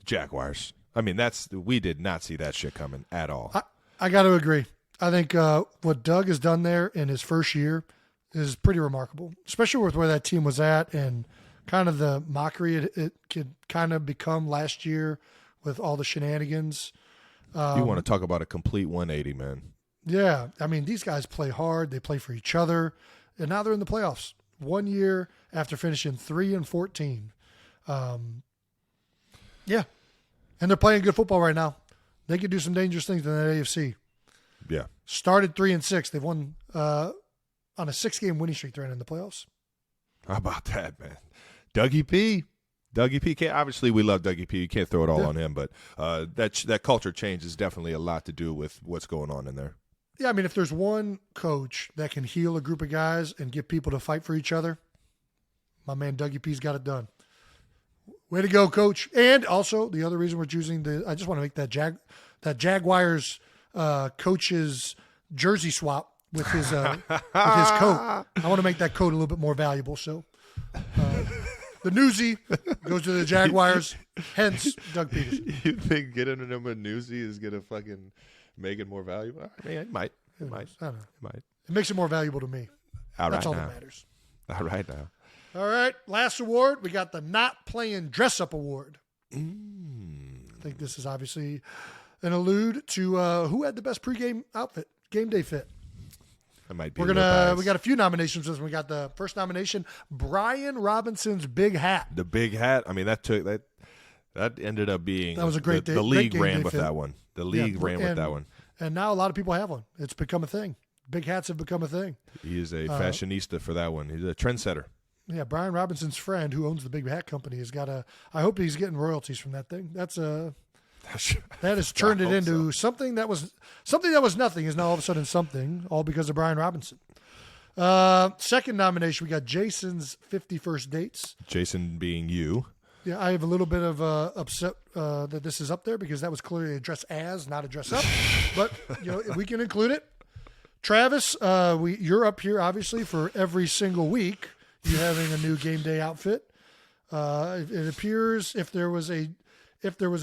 [SPEAKER 2] Jaguars. I mean, we did not see that shit coming at all.
[SPEAKER 1] I got to agree. I think what Doug has done there in his first year is pretty remarkable, especially with where that team was at and kind of the mockery it could kind of become last year with all the shenanigans.
[SPEAKER 2] You want to talk about a complete 180, man. Yeah.
[SPEAKER 1] I mean, these guys play hard. They play for each other. And now they're in the playoffs 1 year after finishing 3-14. Yeah. And they're playing good football right now. They could do some dangerous things in that AFC.
[SPEAKER 2] Yeah.
[SPEAKER 1] Started 3-6. They've won on a 6-game winning streak. They're in the playoffs.
[SPEAKER 2] How about that, man? Dougie P. Obviously, we love Dougie P. You can't throw it all on him, but that culture change is definitely a lot to do with what's going on in there.
[SPEAKER 1] Yeah, I mean, if there's one coach that can heal a group of guys and get people to fight for each other, my man Dougie P's got it done. Way to go, coach. And also, the other reason we're choosing I just want to make that Jaguars coach's jersey swap with his coat. I want to make that coat a little bit more valuable. So the Newsie goes to the Jaguars, hence Doug Peterson.
[SPEAKER 2] You think getting him a Newsie is going to fucking make it more valuable? I mean, it might. It might.
[SPEAKER 1] I don't know.
[SPEAKER 2] It might.
[SPEAKER 1] It makes it more valuable to me. That's all that matters.
[SPEAKER 2] All right now.
[SPEAKER 1] All right, last award, we got the Not Playing Dress Up Award. I think this is obviously an allude to who had the best pregame outfit, game day fit.
[SPEAKER 2] That might be.
[SPEAKER 1] We got a few nominations. We got the first nomination, Brian Robinson's big hat.
[SPEAKER 2] The big hat. I mean, that ended up being
[SPEAKER 1] that was a great day.
[SPEAKER 2] The league ran with
[SPEAKER 1] fit.
[SPEAKER 2] that one. The league ran with that one.
[SPEAKER 1] And now a lot of people have one. It's become a thing. Big hats have become a thing.
[SPEAKER 2] He is a fashionista for that one. He's a trendsetter.
[SPEAKER 1] Yeah, Brian Robinson's friend who owns the big hat company has got I hope he's getting royalties from that thing. That has turned it into something that was nothing is now all of a sudden something, all because of Brian Robinson. Second nomination, we got Jason's 51st dates.
[SPEAKER 2] Jason being you.
[SPEAKER 1] Yeah, I have a little bit of upset that this is up there because that was clearly a dress as, not a dress up. But we can include it. Travis, you're up here obviously for every single week. You having a new game day outfit. It appears if there was a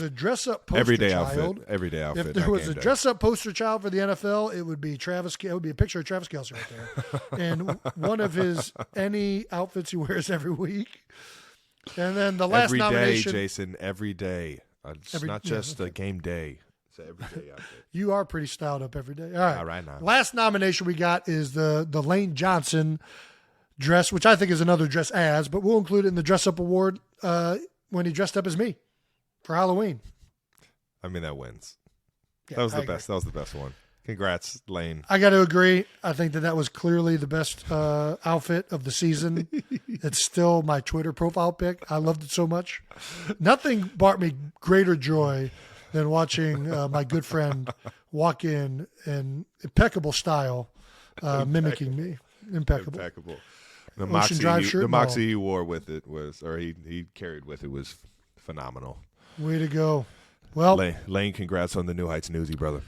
[SPEAKER 1] dress up poster
[SPEAKER 2] everyday
[SPEAKER 1] child,
[SPEAKER 2] outfit.
[SPEAKER 1] If there was a dress up poster child for the NFL, it would be Travis. It would be a picture of Travis Kelce right there, and one of his any outfits he wears every week. And then the last nomination,
[SPEAKER 2] Jason, every day. It's not just a game day. It's an everyday outfit.
[SPEAKER 1] You are pretty styled up every day. All right
[SPEAKER 2] now.
[SPEAKER 1] Last nomination we got is the Lane Johnson dress, which I think is another dress as, but we'll include it in the dress up award when he dressed up as me for Halloween.
[SPEAKER 2] I mean, that wins.
[SPEAKER 1] Yeah,
[SPEAKER 2] that was the best. That was the best one. Congrats, Lane.
[SPEAKER 1] I got to agree. I think that was clearly the best outfit of the season. It's still my Twitter profile pic. I loved it so much. Nothing brought me greater joy than watching my good friend walk in impeccable style, mimicking me. Impeccable.
[SPEAKER 2] The moxie he wore with it he carried with it was phenomenal.
[SPEAKER 1] Way to go. Well,
[SPEAKER 2] Lane, congrats on the New Heights Newsie, brother.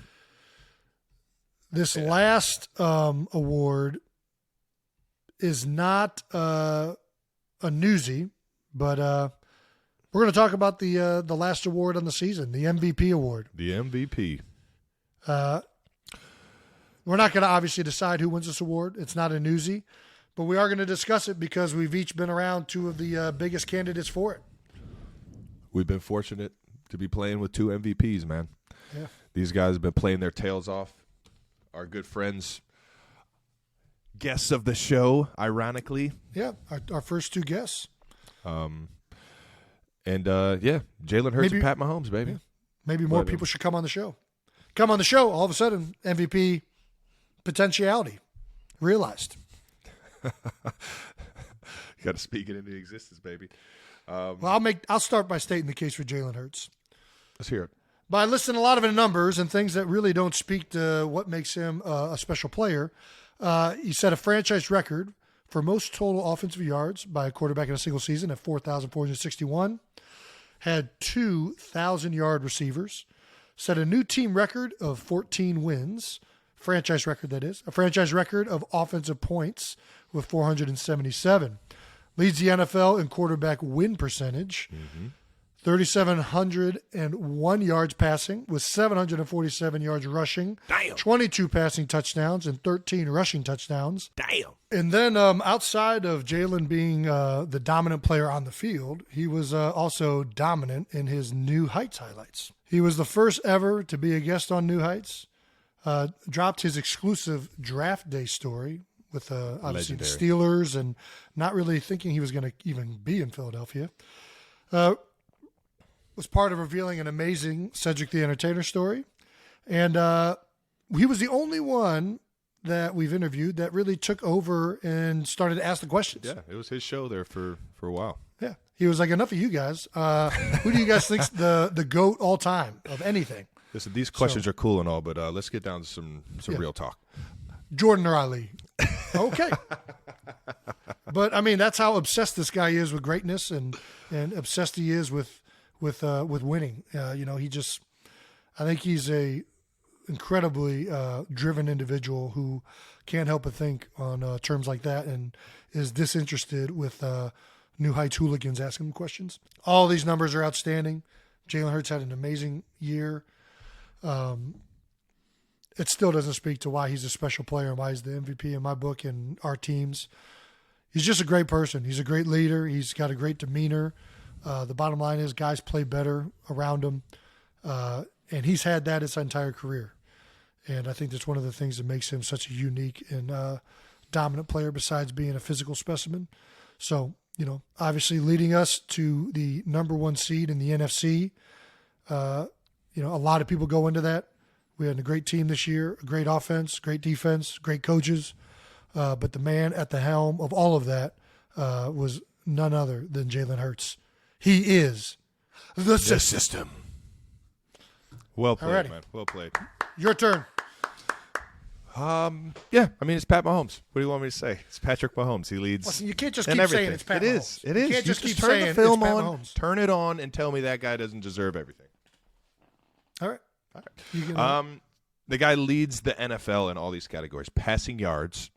[SPEAKER 1] This last award is not a Newsie, but we're going to talk about the last award on the season, the MVP award.
[SPEAKER 2] The MVP.
[SPEAKER 1] We're not going to obviously decide who wins this award. It's not a Newsie, but we are going to discuss it because we've each been around two of the biggest candidates for it.
[SPEAKER 2] We've been fortunate to be playing with two MVPs, man.
[SPEAKER 1] Yeah.
[SPEAKER 2] These guys have been playing their tails off. Our good friends, guests of the show, ironically.
[SPEAKER 1] Yeah, our first two guests.
[SPEAKER 2] Jalen Hurts and Pat Mahomes, baby.
[SPEAKER 1] Yeah. Maybe more people should come on the show. Come on the show, all of a sudden, MVP, potentiality realized.
[SPEAKER 2] You got to speak it into existence, baby.
[SPEAKER 1] Well, I'll start by stating the case for Jalen Hurts.
[SPEAKER 2] Let's hear it.
[SPEAKER 1] By listing a lot of numbers and things that really don't speak to what makes him a special player, he set a franchise record for most total offensive yards by a quarterback in a single season at 4,461. Had 2,000-yard receivers. Set a new team record of 14 wins. Franchise record, that is. A franchise record of offensive points with 477. Leads the NFL in quarterback win percentage. 3,701 yards passing with 747 yards rushing.
[SPEAKER 2] Damn.
[SPEAKER 1] 22 passing touchdowns and 13 rushing touchdowns.
[SPEAKER 2] Damn.
[SPEAKER 1] And then outside of Jalen being the dominant player on the field, he was also dominant in his New Heights highlights. He was the first ever to be a guest on New Heights. Dropped his exclusive draft day story with obviously the Steelers and not really thinking he was going to even be in Philadelphia. Was part of revealing an amazing Cedric the Entertainer story. And he was the only one that we've interviewed that really took over and started to ask the questions.
[SPEAKER 2] Yeah, it was his show there for a while.
[SPEAKER 1] Yeah. He was like, enough of you guys. Who do you guys think's the GOAT all time of anything?
[SPEAKER 2] Listen, these questions are cool and all, but let's get down to some real talk.
[SPEAKER 1] Jordan or Ali? Okay. But, I mean, that's how obsessed this guy is with greatness and obsessed he is with winning. I think he's a incredibly driven individual who can't help but think on terms like that and is disinterested with New Heights hooligans asking him questions. All these numbers are outstanding. Jalen Hurts had an amazing year. It still doesn't speak to why he's a special player and why he's the MVP in my book and our teams. He's just a great person. He's a great leader. He's got a great demeanor. The bottom line is guys play better around him. And he's had that his entire career. And I think that's one of the things that makes him such a unique and dominant player besides being a physical specimen. So, obviously leading us to the number one seed in the NFC. A lot of people go into that. We had a great team this year, a great offense, great defense, great coaches. But the man at the helm of all of that was none other than Jalen Hurts. He is the system.
[SPEAKER 2] Well played,
[SPEAKER 1] Alrighty.
[SPEAKER 2] man. Well played.
[SPEAKER 1] Your turn.
[SPEAKER 2] Yeah, I mean, it's Pat Mahomes. What do you want me to say? It's Patrick Mahomes. He leads.
[SPEAKER 1] Listen, you can't just
[SPEAKER 2] and
[SPEAKER 1] keep
[SPEAKER 2] everything.
[SPEAKER 1] saying it's Pat
[SPEAKER 2] It
[SPEAKER 1] Mahomes.
[SPEAKER 2] is. It is.
[SPEAKER 1] You can't just keep
[SPEAKER 2] turn
[SPEAKER 1] saying
[SPEAKER 2] the film
[SPEAKER 1] it's Pat
[SPEAKER 2] on,
[SPEAKER 1] Mahomes.
[SPEAKER 2] turn it on, and tell me that guy doesn't deserve everything.
[SPEAKER 1] All right. You can,
[SPEAKER 2] The guy leads the NFL in all these categories. Passing yards.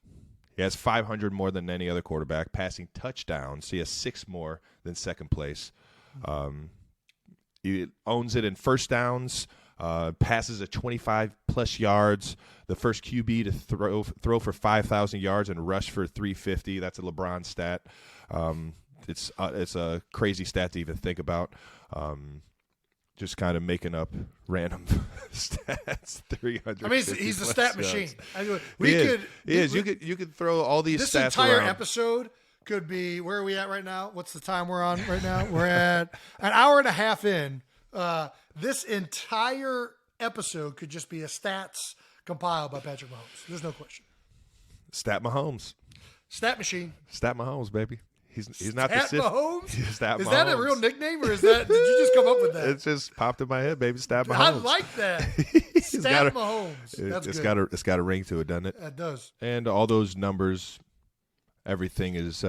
[SPEAKER 2] He has 500 more than any other quarterback. Passing touchdowns. He has 6 more than second place. He owns it in first downs. Passes at 25-plus yards. The first QB to throw for 5,000 yards and rush for 350. That's a LeBron stat. It's a crazy stat to even think about. Just kind of making up random stats. 300.
[SPEAKER 1] I mean, he's a stat machine.
[SPEAKER 2] You could throw all these
[SPEAKER 1] this
[SPEAKER 2] stats
[SPEAKER 1] entire
[SPEAKER 2] around.
[SPEAKER 1] episode could be, where are we at right now? What's the time we're on right now? We're at an hour and a half in. This entire episode could just be a stats compiled by Patrick Mahomes. There's no question.
[SPEAKER 2] Stat Mahomes.
[SPEAKER 1] Stat machine.
[SPEAKER 2] Stat Mahomes, baby. He's not
[SPEAKER 1] Stat
[SPEAKER 2] the
[SPEAKER 1] Mahomes?
[SPEAKER 2] He's Stat
[SPEAKER 1] Is
[SPEAKER 2] Mahomes.
[SPEAKER 1] that a real nickname, or is that? Did you just come up with that?
[SPEAKER 2] It just popped in my head, baby. Stat Mahomes.
[SPEAKER 1] I like that. Stat Mahomes. That's good.
[SPEAKER 2] It's got a ring to it, doesn't it?
[SPEAKER 1] It does.
[SPEAKER 2] And all those numbers, everything is.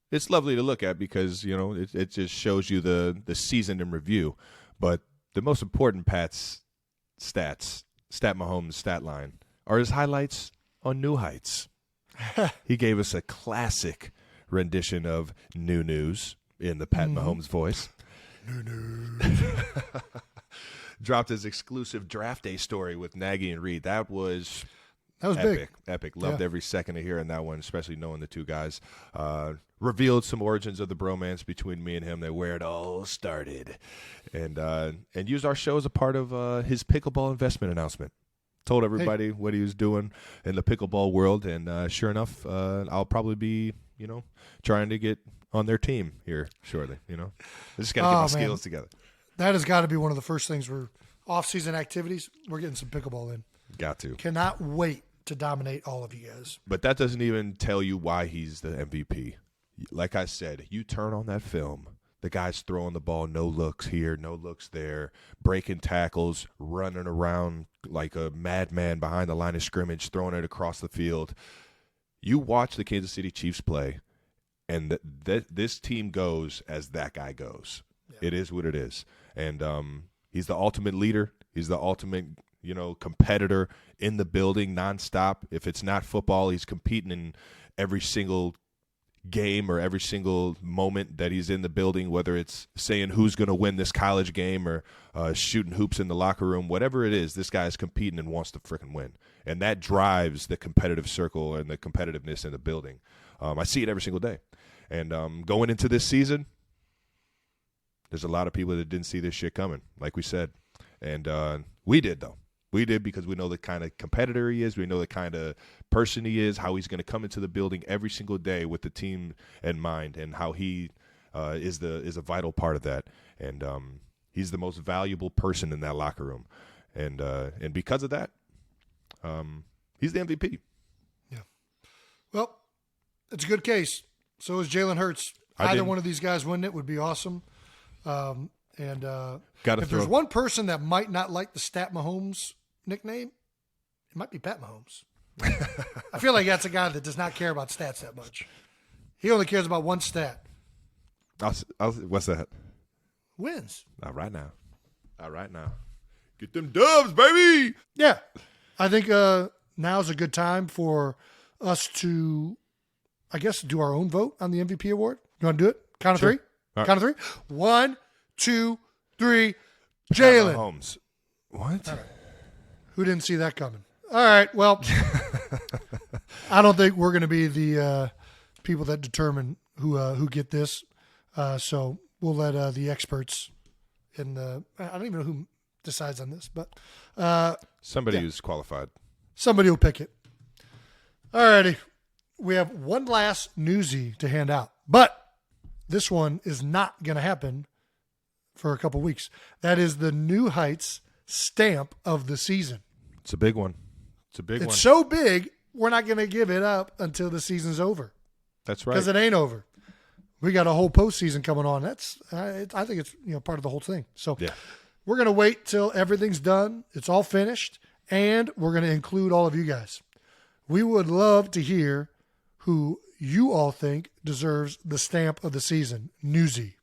[SPEAKER 2] It's lovely to look at because it just shows you the season in review. But the most important Pat's stats, Stat Mahomes' stat line, are his highlights on New Heights. He gave us a classic rendition of New News in the Pat Mahomes voice. New News. Dropped his exclusive draft day story with Nagy and Reid. That was
[SPEAKER 1] epic.
[SPEAKER 2] Epic. Loved every second of hearing that one, especially knowing the two guys. Revealed some origins of the bromance between me and him, where it all started. And used our show as a part of his pickleball investment announcement. Told everybody what he was doing in the pickleball world, and sure enough, I'll probably be, trying to get on their team here shortly. I just got to get my skills together.
[SPEAKER 1] That has got to be one of the first things we're off-season activities. We're getting some pickleball in.
[SPEAKER 2] Got to.
[SPEAKER 1] Cannot wait to dominate all of you guys.
[SPEAKER 2] But that doesn't even tell you why he's the MVP. Like I said, you turn on that film, the guy's throwing the ball, no looks here, no looks there, breaking tackles, running around like a madman behind the line of scrimmage, throwing it across the field. You watch the Kansas City Chiefs play, and this team goes as that guy goes. Yeah. It is what it is. And he's the ultimate leader. He's the ultimate, competitor in the building nonstop. If it's not football, he's competing in every single game or every single moment that he's in the building, whether it's saying who's going to win this college game or shooting hoops in the locker room, whatever it is, this guy is competing and wants to freaking win. And that drives the competitive circle and the competitiveness in the building. I see it every single day. And going into this season, there's a lot of people that didn't see this shit coming, like we said. And we did, though. We did because we know the kind of competitor he is. We know the kind of person he is, how he's going to come into the building every single day with the team in mind, and how he is a vital part of that. And he's the most valuable person in that locker room. And because of that, he's the MVP.
[SPEAKER 1] Yeah. Well, it's a good case. So is Jalen Hurts. Either one of these guys winning it would be awesome. If there's one person that might not like the Stat Mahomes nickname, it might be Pat Mahomes. I feel like that's a guy that does not care about stats that much. He only cares about one stat.
[SPEAKER 2] What's that?
[SPEAKER 1] Wins.
[SPEAKER 2] Not right now. Get them dubs, baby.
[SPEAKER 1] Yeah. I think now's a good time for us to, I guess, do our own vote on the MVP award. You want to do it? Count of three?
[SPEAKER 2] Right.
[SPEAKER 1] Count of three? 1, 2, 3. Jalen.
[SPEAKER 2] Mahomes. What?
[SPEAKER 1] Right. Who didn't see that coming? All right. Well, I don't think we're going to be the people that determine who get this. So we'll let the experts I don't even know who decides on this, but
[SPEAKER 2] somebody who's qualified.
[SPEAKER 1] Somebody will pick it. All righty. We have one last newsie to hand out, but this one is not going to happen for a couple weeks. That is the New Heights stamp of the season.
[SPEAKER 2] It's a big one.
[SPEAKER 1] It's so big, we're not going to give it up until the season's over.
[SPEAKER 2] That's right.
[SPEAKER 1] Because it ain't over. We got a whole postseason coming on. That's I think it's part of the whole thing. So we're going to wait till everything's done. It's all finished, and we're going to include all of you guys. We would love to hear who you all think deserves the stamp of the season, Newsie.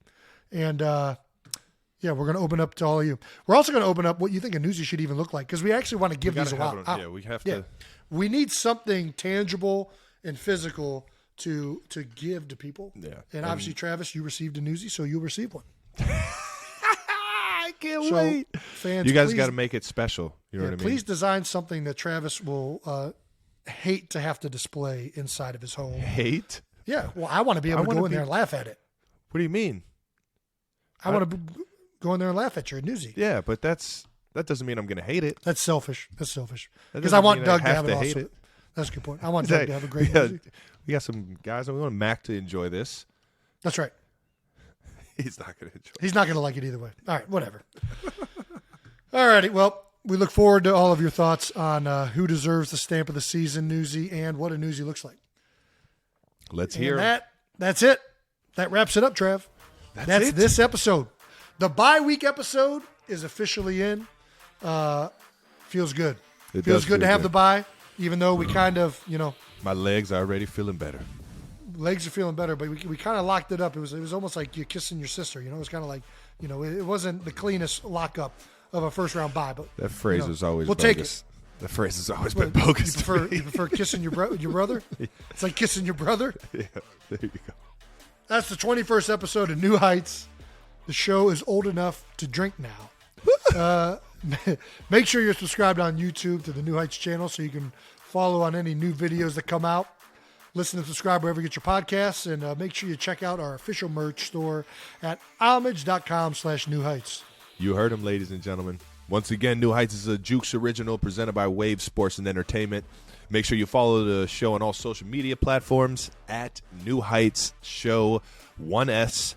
[SPEAKER 1] And we're going to open up to all of you. We're also going to open up what you think a Newsie should even look like, because we actually want to give these out.
[SPEAKER 2] Yeah, we have to.
[SPEAKER 1] We need something tangible and physical to give to people.
[SPEAKER 2] Yeah.
[SPEAKER 1] And obviously, Travis, you received a Newsie, so you'll receive one.
[SPEAKER 2] I can't wait.
[SPEAKER 1] Fans,
[SPEAKER 2] you guys got to make it special. You know what I mean?
[SPEAKER 1] Please design something that Travis will hate to have to display inside of his home.
[SPEAKER 2] Hate?
[SPEAKER 1] Yeah. Well, I want to be able to go in there and laugh at it.
[SPEAKER 2] What do you mean?
[SPEAKER 1] I want to go in there and laugh at your Newsie.
[SPEAKER 2] Yeah, but that doesn't mean I'm going to hate it.
[SPEAKER 1] That's selfish. Because I want Doug to have it also.
[SPEAKER 2] It.
[SPEAKER 1] That's a good point. I want Doug to have a great Newsie.
[SPEAKER 2] We got some guys, and we want Mac to enjoy this.
[SPEAKER 1] That's right.
[SPEAKER 2] He's not going to enjoy it.
[SPEAKER 1] He's not going to like it either way. All right, whatever. All righty. Well, we look forward to all of your thoughts on who deserves the stamp of the season Newsie and what a Newsie looks like.
[SPEAKER 2] Let's hear
[SPEAKER 1] That's it. That wraps it up, Trav. That's this episode. The bye week episode is officially in. Feels good.
[SPEAKER 2] It
[SPEAKER 1] feels good to have the bye, even though we kind of,
[SPEAKER 2] my legs are already feeling better.
[SPEAKER 1] Legs are feeling better, but we kind of locked it up. It was almost like you're kissing your sister. It was kind of like, it wasn't the cleanest lockup of a first round bye. But
[SPEAKER 2] that phrase was always
[SPEAKER 1] bogus.
[SPEAKER 2] Take it. The phrase has always been bogus.
[SPEAKER 1] You prefer kissing your brother? Yeah. It's like kissing your brother.
[SPEAKER 2] Yeah, there you go.
[SPEAKER 1] That's the 21st episode of New Heights. The show is old enough to drink now. Make sure you're subscribed on YouTube to the New Heights channel so you can follow on any new videos that come out. Listen and subscribe wherever you get your podcasts, and make sure you check out our official merch store at homage.com/New Heights.
[SPEAKER 2] You heard him, ladies and gentlemen. Once again, New Heights is a Jukes original presented by Wave Sports and Entertainment. Make sure you follow the show on all social media platforms at New Heights Show 1S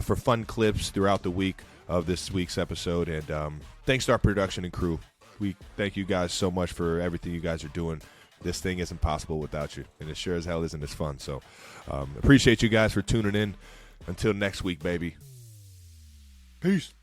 [SPEAKER 2] for fun clips throughout the week of this week's episode. And thanks to our production and crew. We thank you guys so much for everything you guys are doing this thing isn't possible without you, and it sure as hell isn't as fun. So appreciate you guys for tuning in. Until next week, baby.
[SPEAKER 1] Peace.